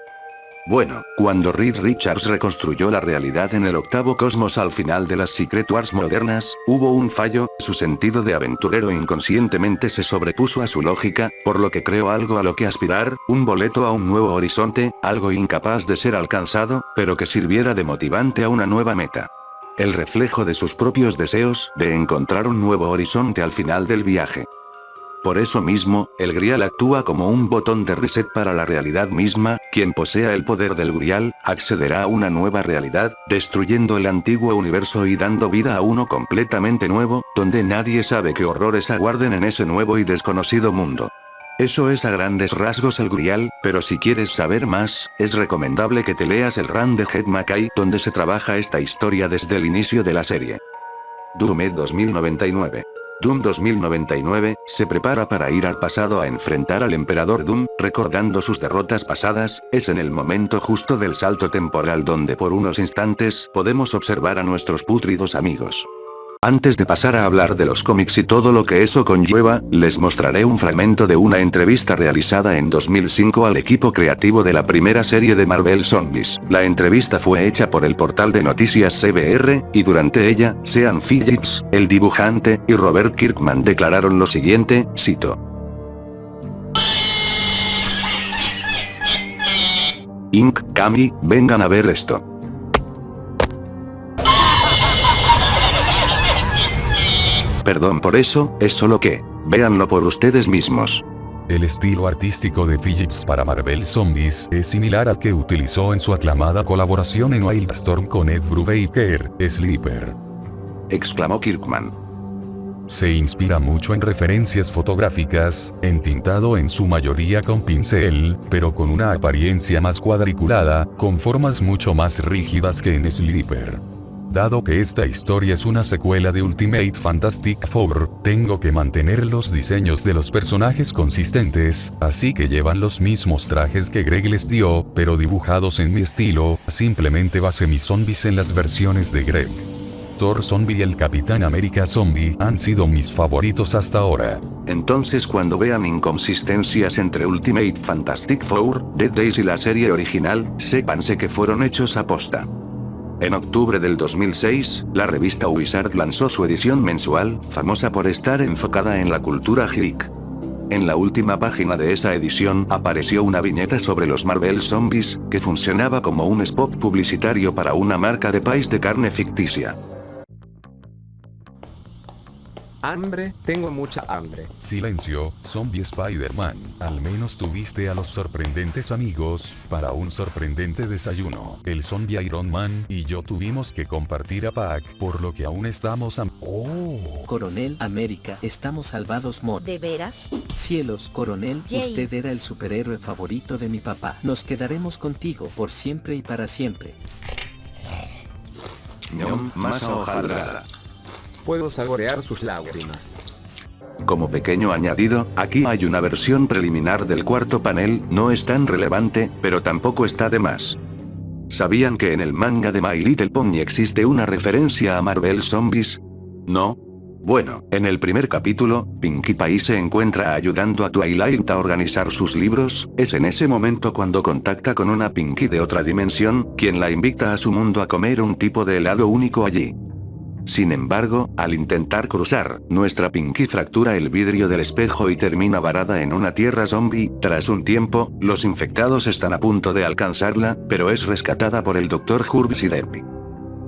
Bueno, cuando Reed Richards reconstruyó la realidad en el octavo cosmos al final de las Secret Wars modernas, hubo un fallo, su sentido de aventurero inconscientemente se sobrepuso a su lógica, por lo que creó algo a lo que aspirar, un boleto a un nuevo horizonte, algo incapaz de ser alcanzado, pero que sirviera de motivante a una nueva meta. El reflejo de sus propios deseos, de encontrar un nuevo horizonte al final del viaje. Por eso mismo, el Grial actúa como un botón de reset para la realidad misma, quien posea el poder del Grial, accederá a una nueva realidad, destruyendo el antiguo universo y dando vida a uno completamente nuevo, donde nadie sabe qué horrores aguarden en ese nuevo y desconocido mundo. Eso es a grandes rasgos el Grial, pero si quieres saber más, es recomendable que te leas el run de Ed McKay, donde se trabaja esta historia desde el inicio de la serie. Doom 2099. Doom 2099, se prepara para ir al pasado a enfrentar al Emperador Doom, recordando sus derrotas pasadas, es en el momento justo del salto temporal donde por unos instantes podemos observar a nuestros pútridos amigos. Antes de pasar a hablar de los cómics y todo lo que eso conlleva, les mostraré un fragmento de una entrevista realizada en 2005 al equipo creativo de la primera serie de Marvel Zombies. La entrevista fue hecha por el portal de noticias CBR, y durante ella, Sean Phillips, el dibujante, y Robert Kirkman declararon lo siguiente, cito: Inc. Cami, vengan a ver esto. Perdón por eso, es solo que, véanlo por ustedes mismos. El estilo artístico de Phillips para Marvel Zombies es similar al que utilizó en su aclamada colaboración en Wildstorm con Ed Brubaker, Sleeper. Exclamó Kirkman. Se inspira mucho en referencias fotográficas, entintado en su mayoría con pincel, pero con una apariencia más cuadriculada, con formas mucho más rígidas que en Sleeper. Dado que esta historia es una secuela de Ultimate Fantastic Four, tengo que mantener los diseños de los personajes consistentes, así que llevan los mismos trajes que Greg les dio, pero dibujados en mi estilo, simplemente basé mis zombies en las versiones de Greg. Thor Zombie y el Capitán América Zombie han sido mis favoritos hasta ahora. Entonces cuando vean inconsistencias entre Ultimate Fantastic Four, Dead Days y la serie original, sépanse que fueron hechos a posta. En octubre del 2006, la revista Wizard lanzó su edición mensual, famosa por estar enfocada en la cultura geek. En la última página de esa edición apareció una viñeta sobre los Marvel Zombies, que funcionaba como un spot publicitario para una marca de pies de carne ficticia. Hambre, tengo mucha hambre. Silencio, zombie Spider-Man. Al menos tuviste a los sorprendentes amigos, para un sorprendente desayuno. El zombie Iron Man y yo tuvimos que compartir a Pac, por lo que aún estamos ¡Oh! Coronel América, estamos salvados, Mod. ¿De veras? Cielos, Coronel, Jay. usted era el superhéroe favorito de mi papá. Nos quedaremos contigo, por siempre y para siempre. Masa hojaldrada. Puedo saborear sus lágrimas. Como pequeño añadido, aquí hay una versión preliminar del cuarto panel, no es tan relevante, pero tampoco está de más. ¿Sabían que en el manga de My Little Pony existe una referencia a Marvel Zombies? ¿No? Bueno, en el primer capítulo, Pinkie Pie se encuentra ayudando a Twilight a organizar sus libros, es en ese momento cuando contacta con una Pinkie de otra dimensión, quien la invita a su mundo a comer un tipo de helado único allí. Sin embargo, al intentar cruzar, nuestra Pinkie fractura el vidrio del espejo y termina varada en una tierra zombie. Tras un tiempo, los infectados están a punto de alcanzarla, pero es rescatada por el Dr. Hurvis y Debbie.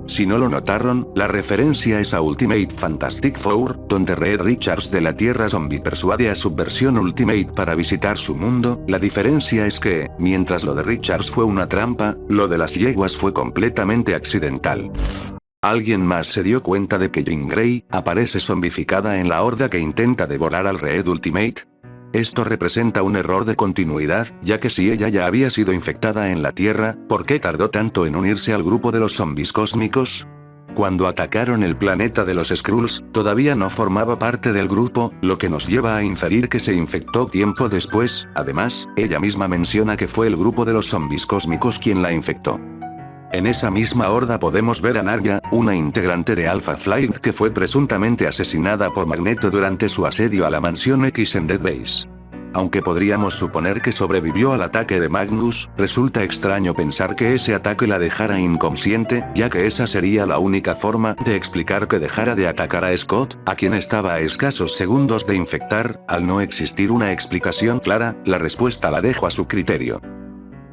Si no lo notaron, la referencia es a Ultimate Fantastic Four, donde Reed Richards de la Tierra Zombie persuade a su versión Ultimate para visitar su mundo. La diferencia es que, mientras lo de Richards fue una trampa, lo de las yeguas fue completamente accidental. ¿Alguien más se dio cuenta de que Jean Grey aparece zombificada en la horda que intenta devorar al Red Ultimate? Esto representa un error de continuidad, ya que si ella ya había sido infectada en la Tierra, ¿por qué tardó tanto en unirse al grupo de los zombies cósmicos? Cuando atacaron el planeta de los Skrulls, todavía no formaba parte del grupo, lo que nos lleva a inferir que se infectó tiempo después. Además, ella misma menciona que fue el grupo de los zombies cósmicos quien la infectó. En esa misma horda podemos ver a Narya, una integrante de Alpha Flight que fue presuntamente asesinada por Magneto durante su asedio a la Mansión X en Dead Base. Aunque podríamos suponer que sobrevivió al ataque de Magnus, resulta extraño pensar que ese ataque la dejara inconsciente, ya que esa sería la única forma de explicar que dejara de atacar a Scott, a quien estaba a escasos segundos de infectar. Al no existir una explicación clara, la respuesta la dejo a su criterio.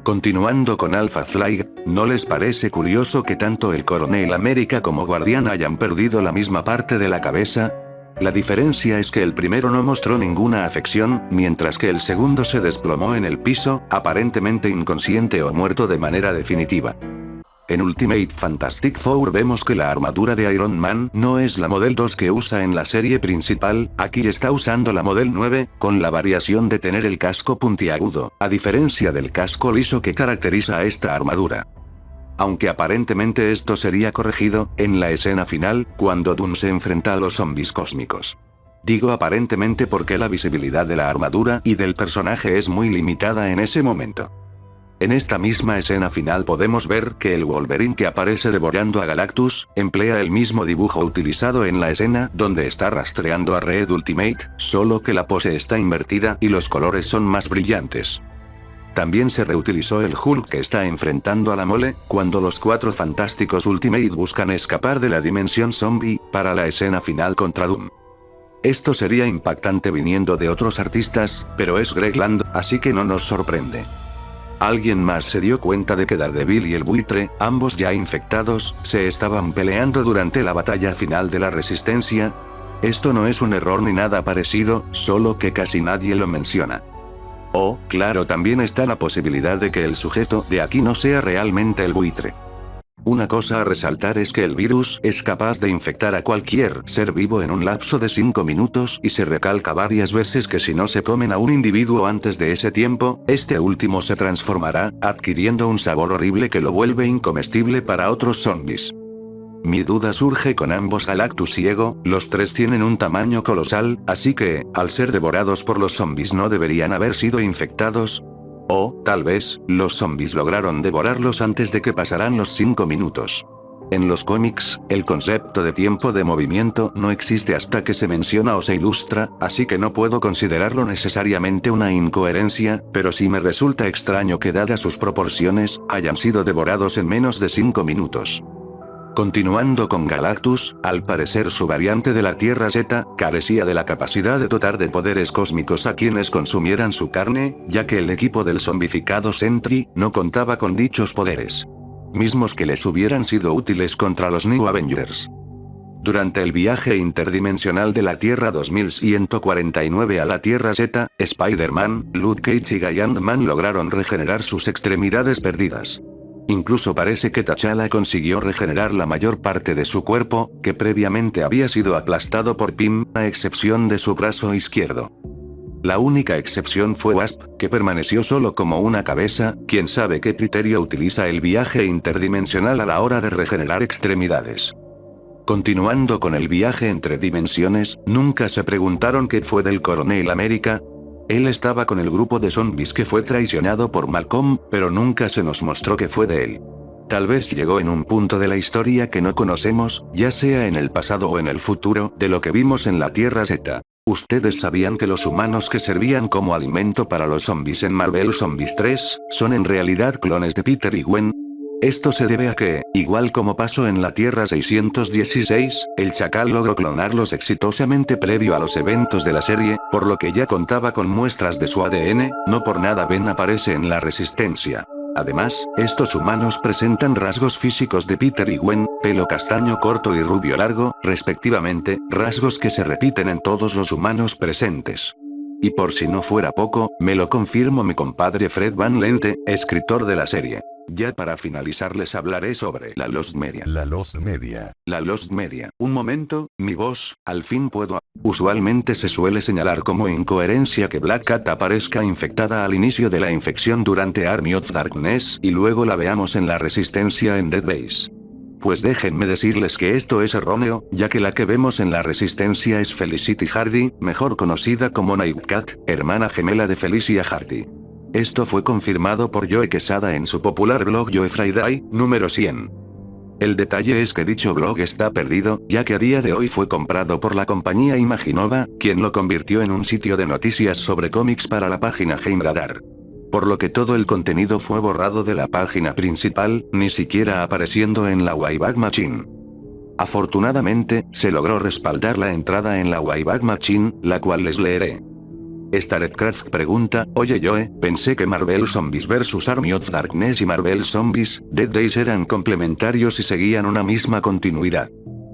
Continuando con Alpha Flight, ¿no les parece curioso que tanto el Coronel América como Guardián hayan perdido la misma parte de la cabeza? La diferencia es que el primero no mostró ninguna afección, mientras que el segundo se desplomó en el piso, aparentemente inconsciente o muerto de manera definitiva. En Ultimate Fantastic Four vemos que la armadura de Iron Man no es la Model 2 que usa en la serie principal, aquí está usando la Model 9, con la variación de tener el casco puntiagudo, a diferencia del casco liso que caracteriza a esta armadura. Aunque aparentemente esto sería corregido, en la escena final, cuando Doom se enfrenta a los zombies cósmicos. Digo aparentemente porque la visibilidad de la armadura y del personaje es muy limitada en ese momento. En esta misma escena final podemos ver que el Wolverine que aparece devorando a Galactus, emplea el mismo dibujo utilizado en la escena donde está rastreando a Red Ultimate, solo que la pose está invertida y los colores son más brillantes. También se reutilizó el Hulk que está enfrentando a la Mole, cuando los Cuatro Fantásticos Ultimate buscan escapar de la dimensión zombie, para la escena final contra Doom. Esto sería impactante viniendo de otros artistas, pero es Greg Land, así que no nos sorprende. ¿Alguien más se dio cuenta de que Daredevil y el Buitre, ambos ya infectados, se estaban peleando durante la batalla final de la Resistencia? Esto no es un error ni nada parecido, solo que casi nadie lo menciona. Oh, claro, también está la posibilidad de que el sujeto de aquí no sea realmente el Buitre. Una cosa a resaltar es que el virus es capaz de infectar a cualquier ser vivo en un lapso de 5 minutos y se recalca varias veces que si no se comen a un individuo antes de ese tiempo, este último se transformará, adquiriendo un sabor horrible que lo vuelve incomestible para otros zombies. Mi duda surge con ambos Galactus y Ego, los tres tienen un tamaño colosal, así que, al ser devorados por los zombies no deberían haber sido infectados. O, tal vez, los zombies lograron devorarlos antes de que pasaran los 5 minutos. En los cómics, el concepto de tiempo de movimiento no existe hasta que se menciona o se ilustra, así que no puedo considerarlo necesariamente una incoherencia, pero sí me resulta extraño que dadas sus proporciones, hayan sido devorados en menos de 5 minutos. Continuando con Galactus, al parecer su variante de la Tierra Z, carecía de la capacidad de dotar de poderes cósmicos a quienes consumieran su carne, ya que el equipo del zombificado Sentry no contaba con dichos poderes. Mismos que les hubieran sido útiles contra los New Avengers. Durante el viaje interdimensional de la Tierra 2149 a la Tierra Z, Spider-Man, Luke Cage y Giant Man lograron regenerar sus extremidades perdidas. Incluso parece que T'Challa consiguió regenerar la mayor parte de su cuerpo, que previamente había sido aplastado por Pym, a excepción de su brazo izquierdo. La única excepción fue Wasp, que permaneció solo como una cabeza. Quién sabe qué criterio utiliza el viaje interdimensional a la hora de regenerar extremidades. Continuando con el viaje entre dimensiones, nunca se preguntaron qué fue del Coronel América. Él estaba con el grupo de zombies que fue traicionado por Malcolm, pero nunca se nos mostró qué fue de él. Tal vez llegó en un punto de la historia que no conocemos, ya sea en el pasado o en el futuro, de lo que vimos en la Tierra Z. ¿Ustedes sabían que los humanos que servían como alimento para los zombies en Marvel Zombies 3, son en realidad clones de Peter y Gwen? Esto se debe a que, igual como pasó en la Tierra 616, el Chacal logró clonarlos exitosamente previo a los eventos de la serie, por lo que ya contaba con muestras de su ADN, no por nada Ben aparece en la Resistencia. Además, estos humanos presentan rasgos físicos de Peter y Gwen, pelo castaño corto y rubio largo, respectivamente, rasgos que se repiten en todos los humanos presentes. Y por si no fuera poco, me lo confirmó mi compadre Fred Van Lente, escritor de la serie. Ya para finalizar les hablaré sobre la Lost Media. La Lost Media. La Lost Media. Un momento, mi voz, al fin puedo. Usualmente se suele señalar como incoherencia que Black Cat aparezca infectada al inicio de la infección durante Army of Darkness y luego la veamos en la Resistencia en Dead Days. Pues déjenme decirles que esto es erróneo, ya que la que vemos en la Resistencia es Felicity Hardy, mejor conocida como Nightcat, hermana gemela de Felicia Hardy. Esto fue confirmado por Joe Quesada en su popular blog Joe Friday, número 100. El detalle es que dicho blog está perdido, ya que a día de hoy fue comprado por la compañía Imaginova, quien lo convirtió en un sitio de noticias sobre cómics para la página Game Radar. Por lo que todo el contenido fue borrado de la página principal, ni siquiera apareciendo en la Wayback Machine. Afortunadamente, se logró respaldar la entrada en la Wayback Machine, la cual les leeré. Starcraft pregunta, oye Joe, pensé que Marvel Zombies vs Army of Darkness y Marvel Zombies, Dead Days eran complementarios y seguían una misma continuidad.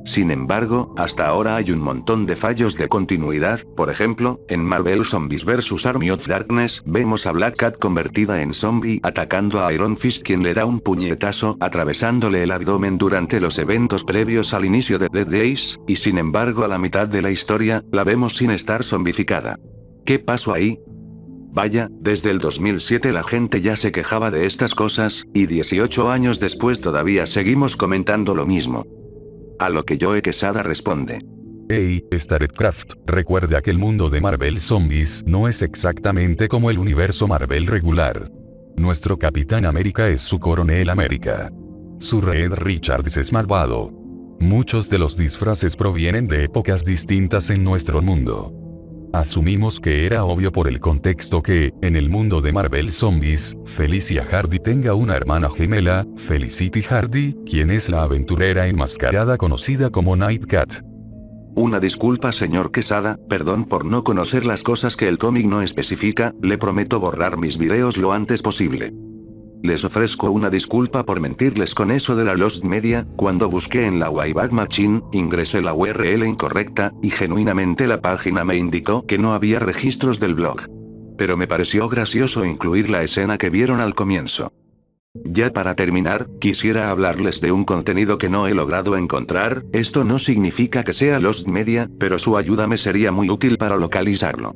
Sin embargo, hasta ahora hay un montón de fallos de continuidad. Por ejemplo, en Marvel Zombies vs Army of Darkness, vemos a Black Cat convertida en zombie atacando a Iron Fist, quien le da un puñetazo atravesándole el abdomen durante los eventos previos al inicio de Dead Days, y sin embargo a la mitad de la historia, la vemos sin estar zombificada. ¿Qué pasó ahí? Vaya, desde el 2007 la gente ya se quejaba de estas cosas, y 18 años después todavía seguimos comentando lo mismo. A lo que Joe Quesada responde. Hey, Starcraft, recuerda que el mundo de Marvel Zombies no es exactamente como el universo Marvel regular. Nuestro Capitán América es su Coronel América. Su Reed Richards es malvado. Muchos de los disfraces provienen de épocas distintas en nuestro mundo. Asumimos que era obvio por el contexto que, en el mundo de Marvel Zombies, Felicia Hardy tenga una hermana gemela, Felicity Hardy, quien es la aventurera enmascarada conocida como Nightcat. Una disculpa señor Quesada, perdón por no conocer las cosas que el cómic no especifica, le prometo borrar mis videos lo antes posible. Les ofrezco una disculpa por mentirles con eso de la Lost Media. Cuando busqué en la Wayback Machine, ingresé la URL incorrecta, y genuinamente la página me indicó que no había registros del blog. Pero me pareció gracioso incluir la escena que vieron al comienzo. Ya para terminar, quisiera hablarles de un contenido que no he logrado encontrar. Esto no significa que sea Lost Media, pero su ayuda me sería muy útil para localizarlo.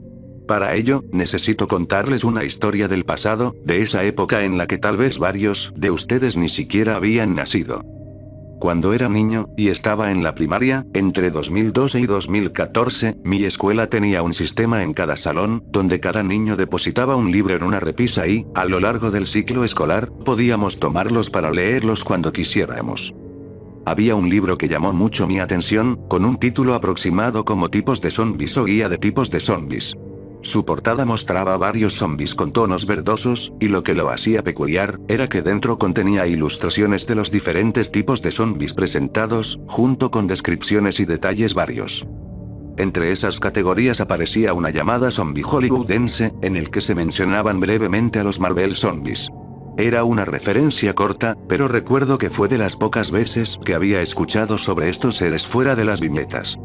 Para ello, necesito contarles una historia del pasado, de esa época en la que tal vez varios de ustedes ni siquiera habían nacido. Cuando era niño, y estaba en la primaria, entre 2012 y 2014, mi escuela tenía un sistema en cada salón, donde cada niño depositaba un libro en una repisa y, a lo largo del ciclo escolar, podíamos tomarlos para leerlos cuando quisiéramos. Había un libro que llamó mucho mi atención, con un título aproximado como Tipos de Zombies o Guía de Tipos de Zombies. Su portada mostraba varios zombies con tonos verdosos, y lo que lo hacía peculiar, era que dentro contenía ilustraciones de los diferentes tipos de zombies presentados, junto con descripciones y detalles varios. Entre esas categorías aparecía una llamada zombie hollywoodense, en el que se mencionaban brevemente a los Marvel Zombies. Era una referencia corta, pero recuerdo que fue de las pocas veces que había escuchado sobre estos seres fuera de las viñetas.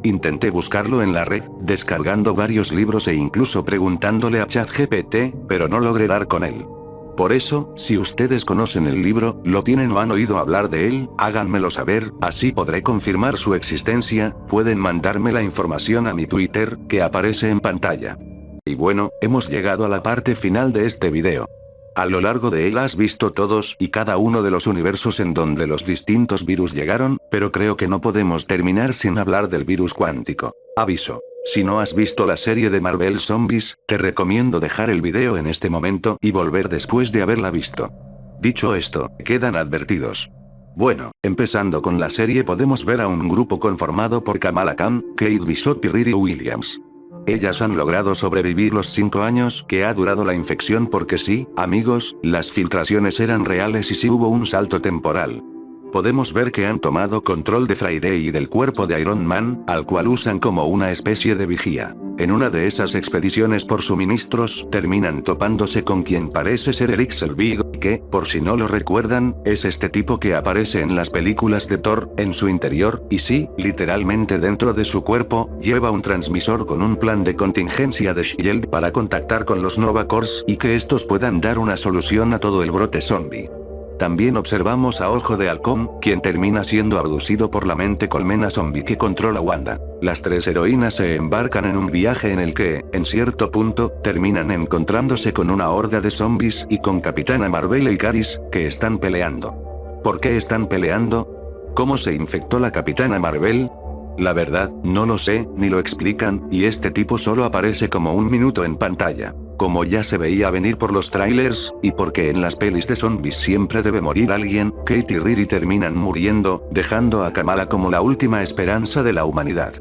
Intenté buscarlo en la red, descargando varios libros e incluso preguntándole a ChatGPT, pero no logré dar con él. Por eso, si ustedes conocen el libro, lo tienen o han oído hablar de él, háganmelo saber, así podré confirmar su existencia. Pueden mandarme la información a mi Twitter, que aparece en pantalla. Y bueno, hemos llegado a la parte final de este video. A lo largo de él has visto todos y cada uno de los universos en donde los distintos virus llegaron, pero creo que no podemos terminar sin hablar del virus cuántico. Aviso. Si no has visto la serie de Marvel Zombies, te recomiendo dejar el video en este momento y volver después de haberla visto. Dicho esto, quedan advertidos. Bueno, empezando con la serie podemos ver a un grupo conformado por Kamala Khan, Kate Bishop y Riri Williams. Ellas han logrado sobrevivir los 5 años que ha durado la infección porque sí, amigos, las filtraciones eran reales y sí hubo un salto temporal. Podemos ver que han tomado control de Friday y del cuerpo de Iron Man, al cual usan como una especie de vigía. En una de esas expediciones por suministros, terminan topándose con quien parece ser Eric Selvig, que, por si no lo recuerdan, es este tipo que aparece en las películas de Thor, en su interior, y sí, literalmente dentro de su cuerpo, lleva un transmisor con un plan de contingencia de S.H.I.E.L.D. para contactar con los Nova Corps y que estos puedan dar una solución a todo el brote zombie. También observamos a Ojo de Halcón, quien termina siendo abducido por la mente colmena zombie que controla Wanda. Las 3 heroínas se embarcan en un viaje en el que, en cierto punto, terminan encontrándose con una horda de zombies y con Capitana Marvel e Icaris, que están peleando. ¿Por qué están peleando? ¿Cómo se infectó la Capitana Marvel? La verdad, no lo sé, ni lo explican, y este tipo solo aparece como un minuto en pantalla. Como ya se veía venir por los trailers, y porque en las pelis de zombies siempre debe morir alguien, Kate y Riri terminan muriendo, dejando a Kamala como la última esperanza de la humanidad.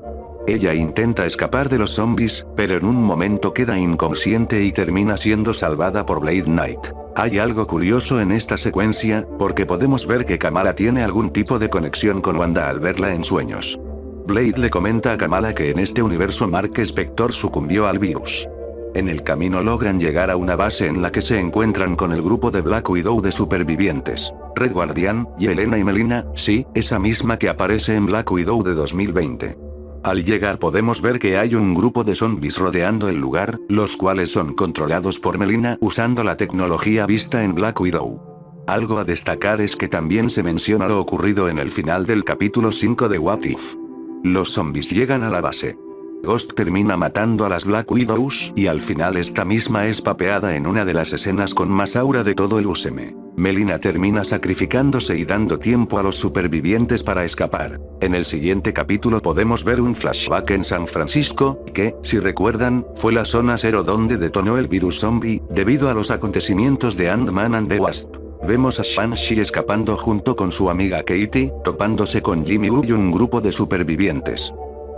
Ella intenta escapar de los zombies, pero en un momento queda inconsciente y termina siendo salvada por Blade Knight. Hay algo curioso en esta secuencia, porque podemos ver que Kamala tiene algún tipo de conexión con Wanda al verla en sueños. Blade le comenta a Kamala que en este universo Mark Spector sucumbió al virus. En el camino logran llegar a una base en la que se encuentran con el grupo de Black Widow de supervivientes. Red Guardian, Yelena y Melina, sí, esa misma que aparece en Black Widow de 2020. Al llegar podemos ver que hay un grupo de zombies rodeando el lugar, los cuales son controlados por Melina usando la tecnología vista en Black Widow. Algo a destacar es que también se menciona lo ocurrido en el final del capítulo 5 de What If. Los zombies llegan a la base. Ghost termina matando a las Black Widows, y al final esta misma es papeada en una de las escenas con más aura de todo el UCM. Melina termina sacrificándose y dando tiempo a los supervivientes para escapar. En el siguiente capítulo podemos ver un flashback en San Francisco, que, si recuerdan, fue la zona cero donde detonó el virus zombie, debido a los acontecimientos de Ant-Man and the Wasp. Vemos a Shang-Chi escapando junto con su amiga Katie, topándose con Jimmy Woo y un grupo de supervivientes.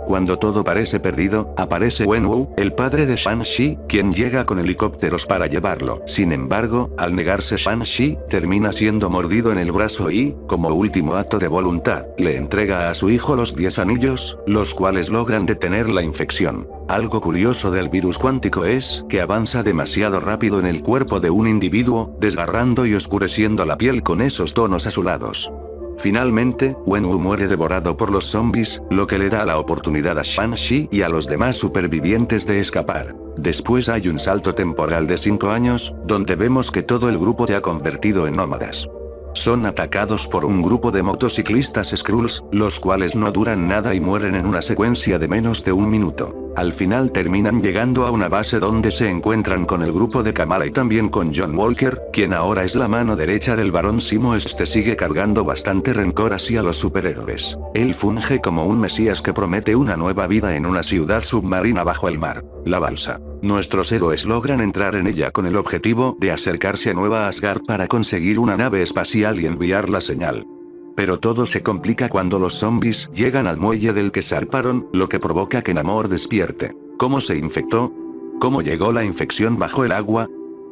Cuando todo parece perdido, aparece Wenwu, el padre de Shang-Chi, quien llega con helicópteros para llevarlo. Sin embargo, al negarse Shang-Chi, termina siendo mordido en el brazo y, como último acto de voluntad, le entrega a su hijo los 10 anillos, los cuales logran detener la infección. Algo curioso del virus cuántico es que avanza demasiado rápido en el cuerpo de un individuo, desgarrando y oscureciendo la piel con esos tonos azulados. Finalmente, Wenwu muere devorado por los zombies, lo que le da la oportunidad a Shang-Chi y a los demás supervivientes de escapar. Después hay un salto temporal de 5 años, donde vemos que todo el grupo se ha convertido en nómadas. Son atacados por un grupo de motociclistas Skrulls, los cuales no duran nada y mueren en una secuencia de menos de un minuto. Al final terminan llegando a una base donde se encuentran con el grupo de Kamala y también con John Walker, quien ahora es la mano derecha del Barón Zemo. Este sigue cargando bastante rencor hacia los superhéroes. Él funge como un mesías que promete una nueva vida en una ciudad submarina bajo el mar, la Balsa. Nuestros héroes logran entrar en ella con el objetivo de acercarse a Nueva Asgard para conseguir una nave espacial y enviar la señal. Pero todo se complica cuando los zombies llegan al muelle del que zarparon, lo que provoca que Namor despierte. ¿Cómo se infectó? ¿Cómo llegó la infección bajo el agua?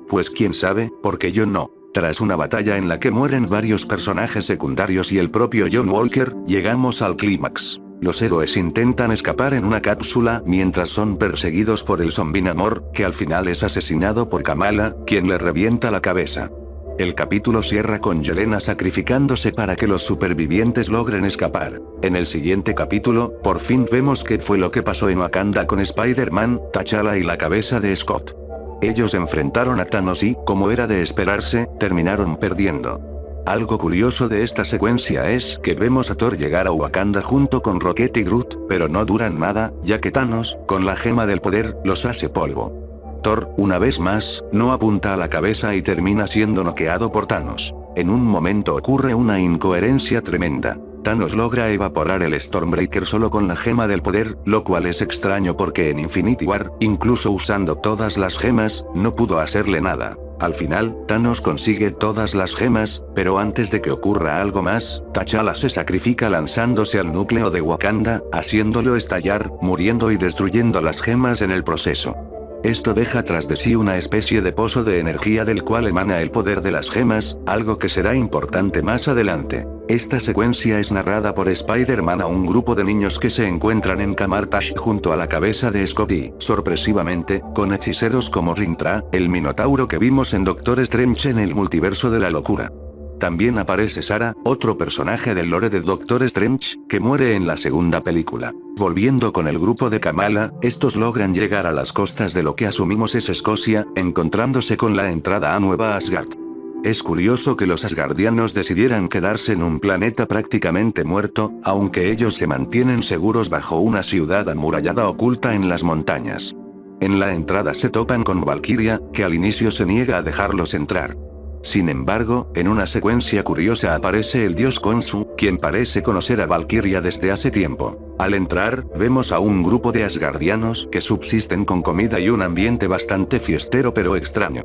Pues quién sabe, porque yo no. Tras una batalla en la que mueren varios personajes secundarios y el propio John Walker, llegamos al clímax. Los héroes intentan escapar en una cápsula mientras son perseguidos por el zombie Namor, que al final es asesinado por Kamala, quien le revienta la cabeza. El capítulo cierra con Yelena sacrificándose para que los supervivientes logren escapar. En el siguiente capítulo, por fin vemos qué fue lo que pasó en Wakanda con Spider-Man, T'Challa y la cabeza de Scott. Ellos enfrentaron a Thanos y, como era de esperarse, terminaron perdiendo. Algo curioso de esta secuencia es que vemos a Thor llegar a Wakanda junto con Rocket y Groot, pero no duran nada, ya que Thanos, con la gema del poder, los hace polvo. Thor, una vez más, no apunta a la cabeza y termina siendo noqueado por Thanos. En un momento ocurre una incoherencia tremenda. Thanos logra evaporar el Stormbreaker solo con la gema del poder, lo cual es extraño porque en Infinity War, incluso usando todas las gemas, no pudo hacerle nada. Al final, Thanos consigue todas las gemas, pero antes de que ocurra algo más, T'Challa se sacrifica lanzándose al núcleo de Wakanda, haciéndolo estallar, muriendo y destruyendo las gemas en el proceso. Esto deja tras de sí una especie de pozo de energía del cual emana el poder de las gemas, algo que será importante más adelante. Esta secuencia es narrada por Spider-Man a un grupo de niños que se encuentran en Kamar-Taj junto a la cabeza de Scott y, sorpresivamente, con hechiceros como Rintrah, el Minotauro que vimos en Doctor Strange en el multiverso de la locura. También aparece Sara, otro personaje del lore de Doctor Strange, que muere en la segunda película. Volviendo con el grupo de Kamala, estos logran llegar a las costas de lo que asumimos es Escocia, encontrándose con la entrada a Nueva Asgard. Es curioso que los asgardianos decidieran quedarse en un planeta prácticamente muerto, aunque ellos se mantienen seguros bajo una ciudad amurallada oculta en las montañas. En la entrada se topan con Valkyria, que al inicio se niega a dejarlos entrar. Sin embargo, en una secuencia curiosa aparece el dios Khonshu, quien parece conocer a Valkyria desde hace tiempo. Al entrar, vemos a un grupo de asgardianos que subsisten con comida y un ambiente bastante fiestero pero extraño.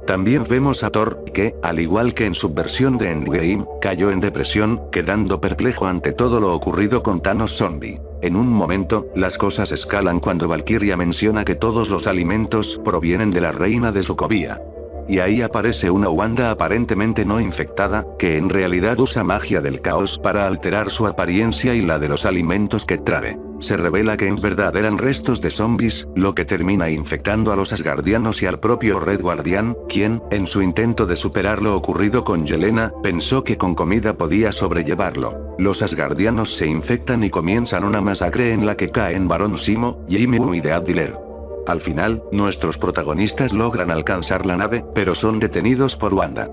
También vemos a Thor, que, al igual que en su versión de Endgame, cayó en depresión, quedando perplejo ante todo lo ocurrido con Thanos Zombie. En un momento, las cosas escalan cuando Valkyria menciona que todos los alimentos provienen de la reina de Sokovia. Y ahí aparece una Wanda aparentemente no infectada, que en realidad usa magia del caos para alterar su apariencia y la de los alimentos que trae. Se revela que en verdad eran restos de zombies, lo que termina infectando a los asgardianos y al propio Red Guardian, quien, en su intento de superar lo ocurrido con Yelena, pensó que con comida podía sobrellevarlo. Los asgardianos se infectan y comienzan una masacre en la que caen Barón Zemo, Jimmy Woo y The Dealer. Al final, nuestros protagonistas logran alcanzar la nave, pero son detenidos por Wanda.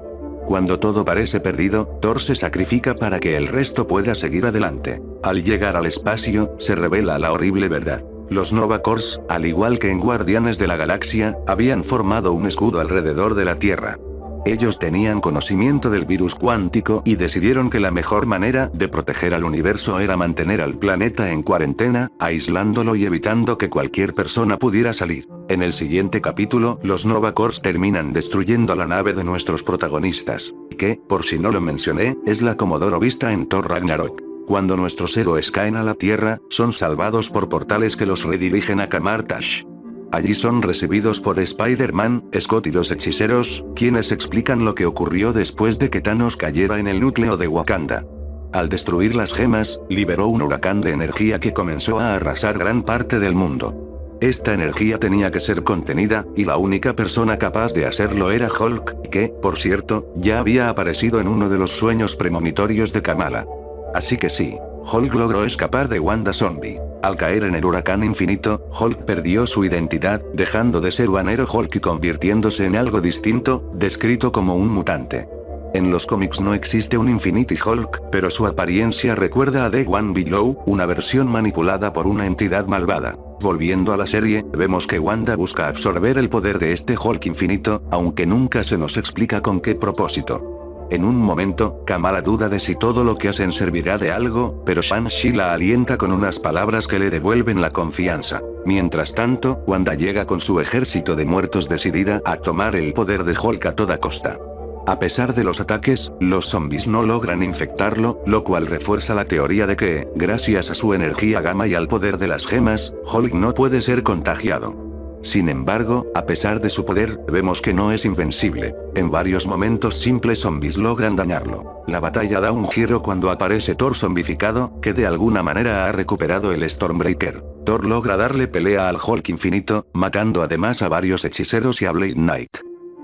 Cuando todo parece perdido, Thor se sacrifica para que el resto pueda seguir adelante. Al llegar al espacio, se revela la horrible verdad. Los Nova Corps, al igual que en Guardianes de la Galaxia, habían formado un escudo alrededor de la Tierra. Ellos tenían conocimiento del virus cuántico y decidieron que la mejor manera de proteger al universo era mantener al planeta en cuarentena, aislándolo y evitando que cualquier persona pudiera salir. En el siguiente capítulo, los Nova Corps terminan destruyendo la nave de nuestros protagonistas, que, por si no lo mencioné, es la Comodoro vista en Thor Ragnarok. Cuando nuestros héroes caen a la Tierra, son salvados por portales que los redirigen a Kamar-Taj. Allí son recibidos por Spider-Man, Scott y los hechiceros, quienes explican lo que ocurrió después de que Thanos cayera en el núcleo de Wakanda. Al destruir las gemas, liberó un huracán de energía que comenzó a arrasar gran parte del mundo. Esta energía tenía que ser contenida, y la única persona capaz de hacerlo era Hulk, que, por cierto, ya había aparecido en uno de los sueños premonitorios de Kamala. Así que sí, Hulk logró escapar de Wanda Zombie. Al caer en el huracán infinito, Hulk perdió su identidad, dejando de ser Banner Hulk y convirtiéndose en algo distinto, descrito como un mutante. En los cómics no existe un Infinity Hulk, pero su apariencia recuerda a The One Below, una versión manipulada por una entidad malvada. Volviendo a la serie, vemos que Wanda busca absorber el poder de este Hulk infinito, aunque nunca se nos explica con qué propósito. En un momento, Kamala duda de si todo lo que hacen servirá de algo, pero Shang-Chi la alienta con unas palabras que le devuelven la confianza. Mientras tanto, Wanda llega con su ejército de muertos decidida a tomar el poder de Hulk a toda costa. A pesar de los ataques, los zombies no logran infectarlo, lo cual refuerza la teoría de que, gracias a su energía gamma y al poder de las gemas, Hulk no puede ser contagiado. Sin embargo, a pesar de su poder, vemos que no es invencible. En varios momentos simples zombies logran dañarlo. La batalla da un giro cuando aparece Thor zombificado, que de alguna manera ha recuperado el Stormbreaker. Thor logra darle pelea al Hulk infinito, matando además a varios hechiceros y a Blade Knight.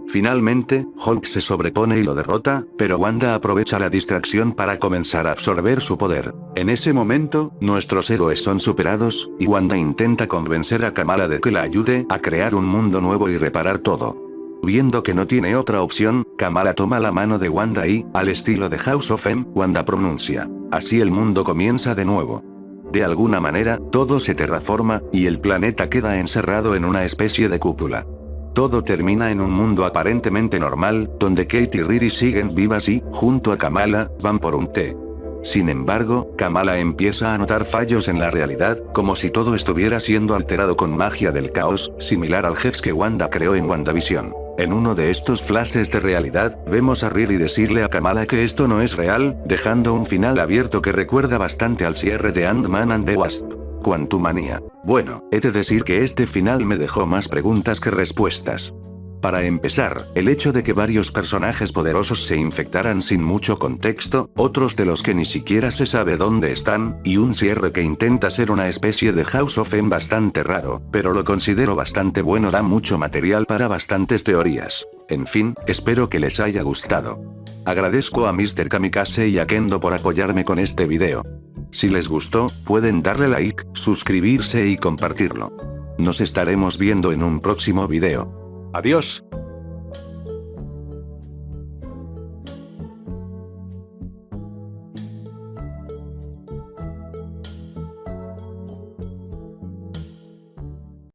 Finalmente, Hulk se sobrepone y lo derrota, pero Wanda aprovecha la distracción para comenzar a absorber su poder. En ese momento, nuestros héroes son superados, y Wanda intenta convencer a Kamala de que la ayude a crear un mundo nuevo y reparar todo. Viendo que no tiene otra opción, Kamala toma la mano de Wanda y, al estilo de House of M, Wanda pronuncia. Así el mundo comienza de nuevo. De alguna manera, todo se terraforma, y el planeta queda encerrado en una especie de cúpula. Todo termina en un mundo aparentemente normal, donde Kate y Riri siguen vivas y, junto a Kamala, van por un té. Sin embargo, Kamala empieza a notar fallos en la realidad, como si todo estuviera siendo alterado con magia del caos, similar al Hex que Wanda creó en WandaVision. En uno de estos flashes de realidad, vemos a Riri decirle a Kamala que esto no es real, dejando un final abierto que recuerda bastante al cierre de Ant-Man and the Wasp. Quantumania. Bueno, he de decir que este final me dejó más preguntas que respuestas. Para empezar, el hecho de que varios personajes poderosos se infectaran sin mucho contexto, otros de los que ni siquiera se sabe dónde están, y un cierre que intenta ser una especie de House of M bastante raro, pero lo considero bastante bueno, da mucho material para bastantes teorías. En fin, espero que les haya gustado. Agradezco a Mr. Kamikaze y a Kendo por apoyarme con este video. Si les gustó, pueden darle like, suscribirse y compartirlo. Nos estaremos viendo en un próximo video. Adiós.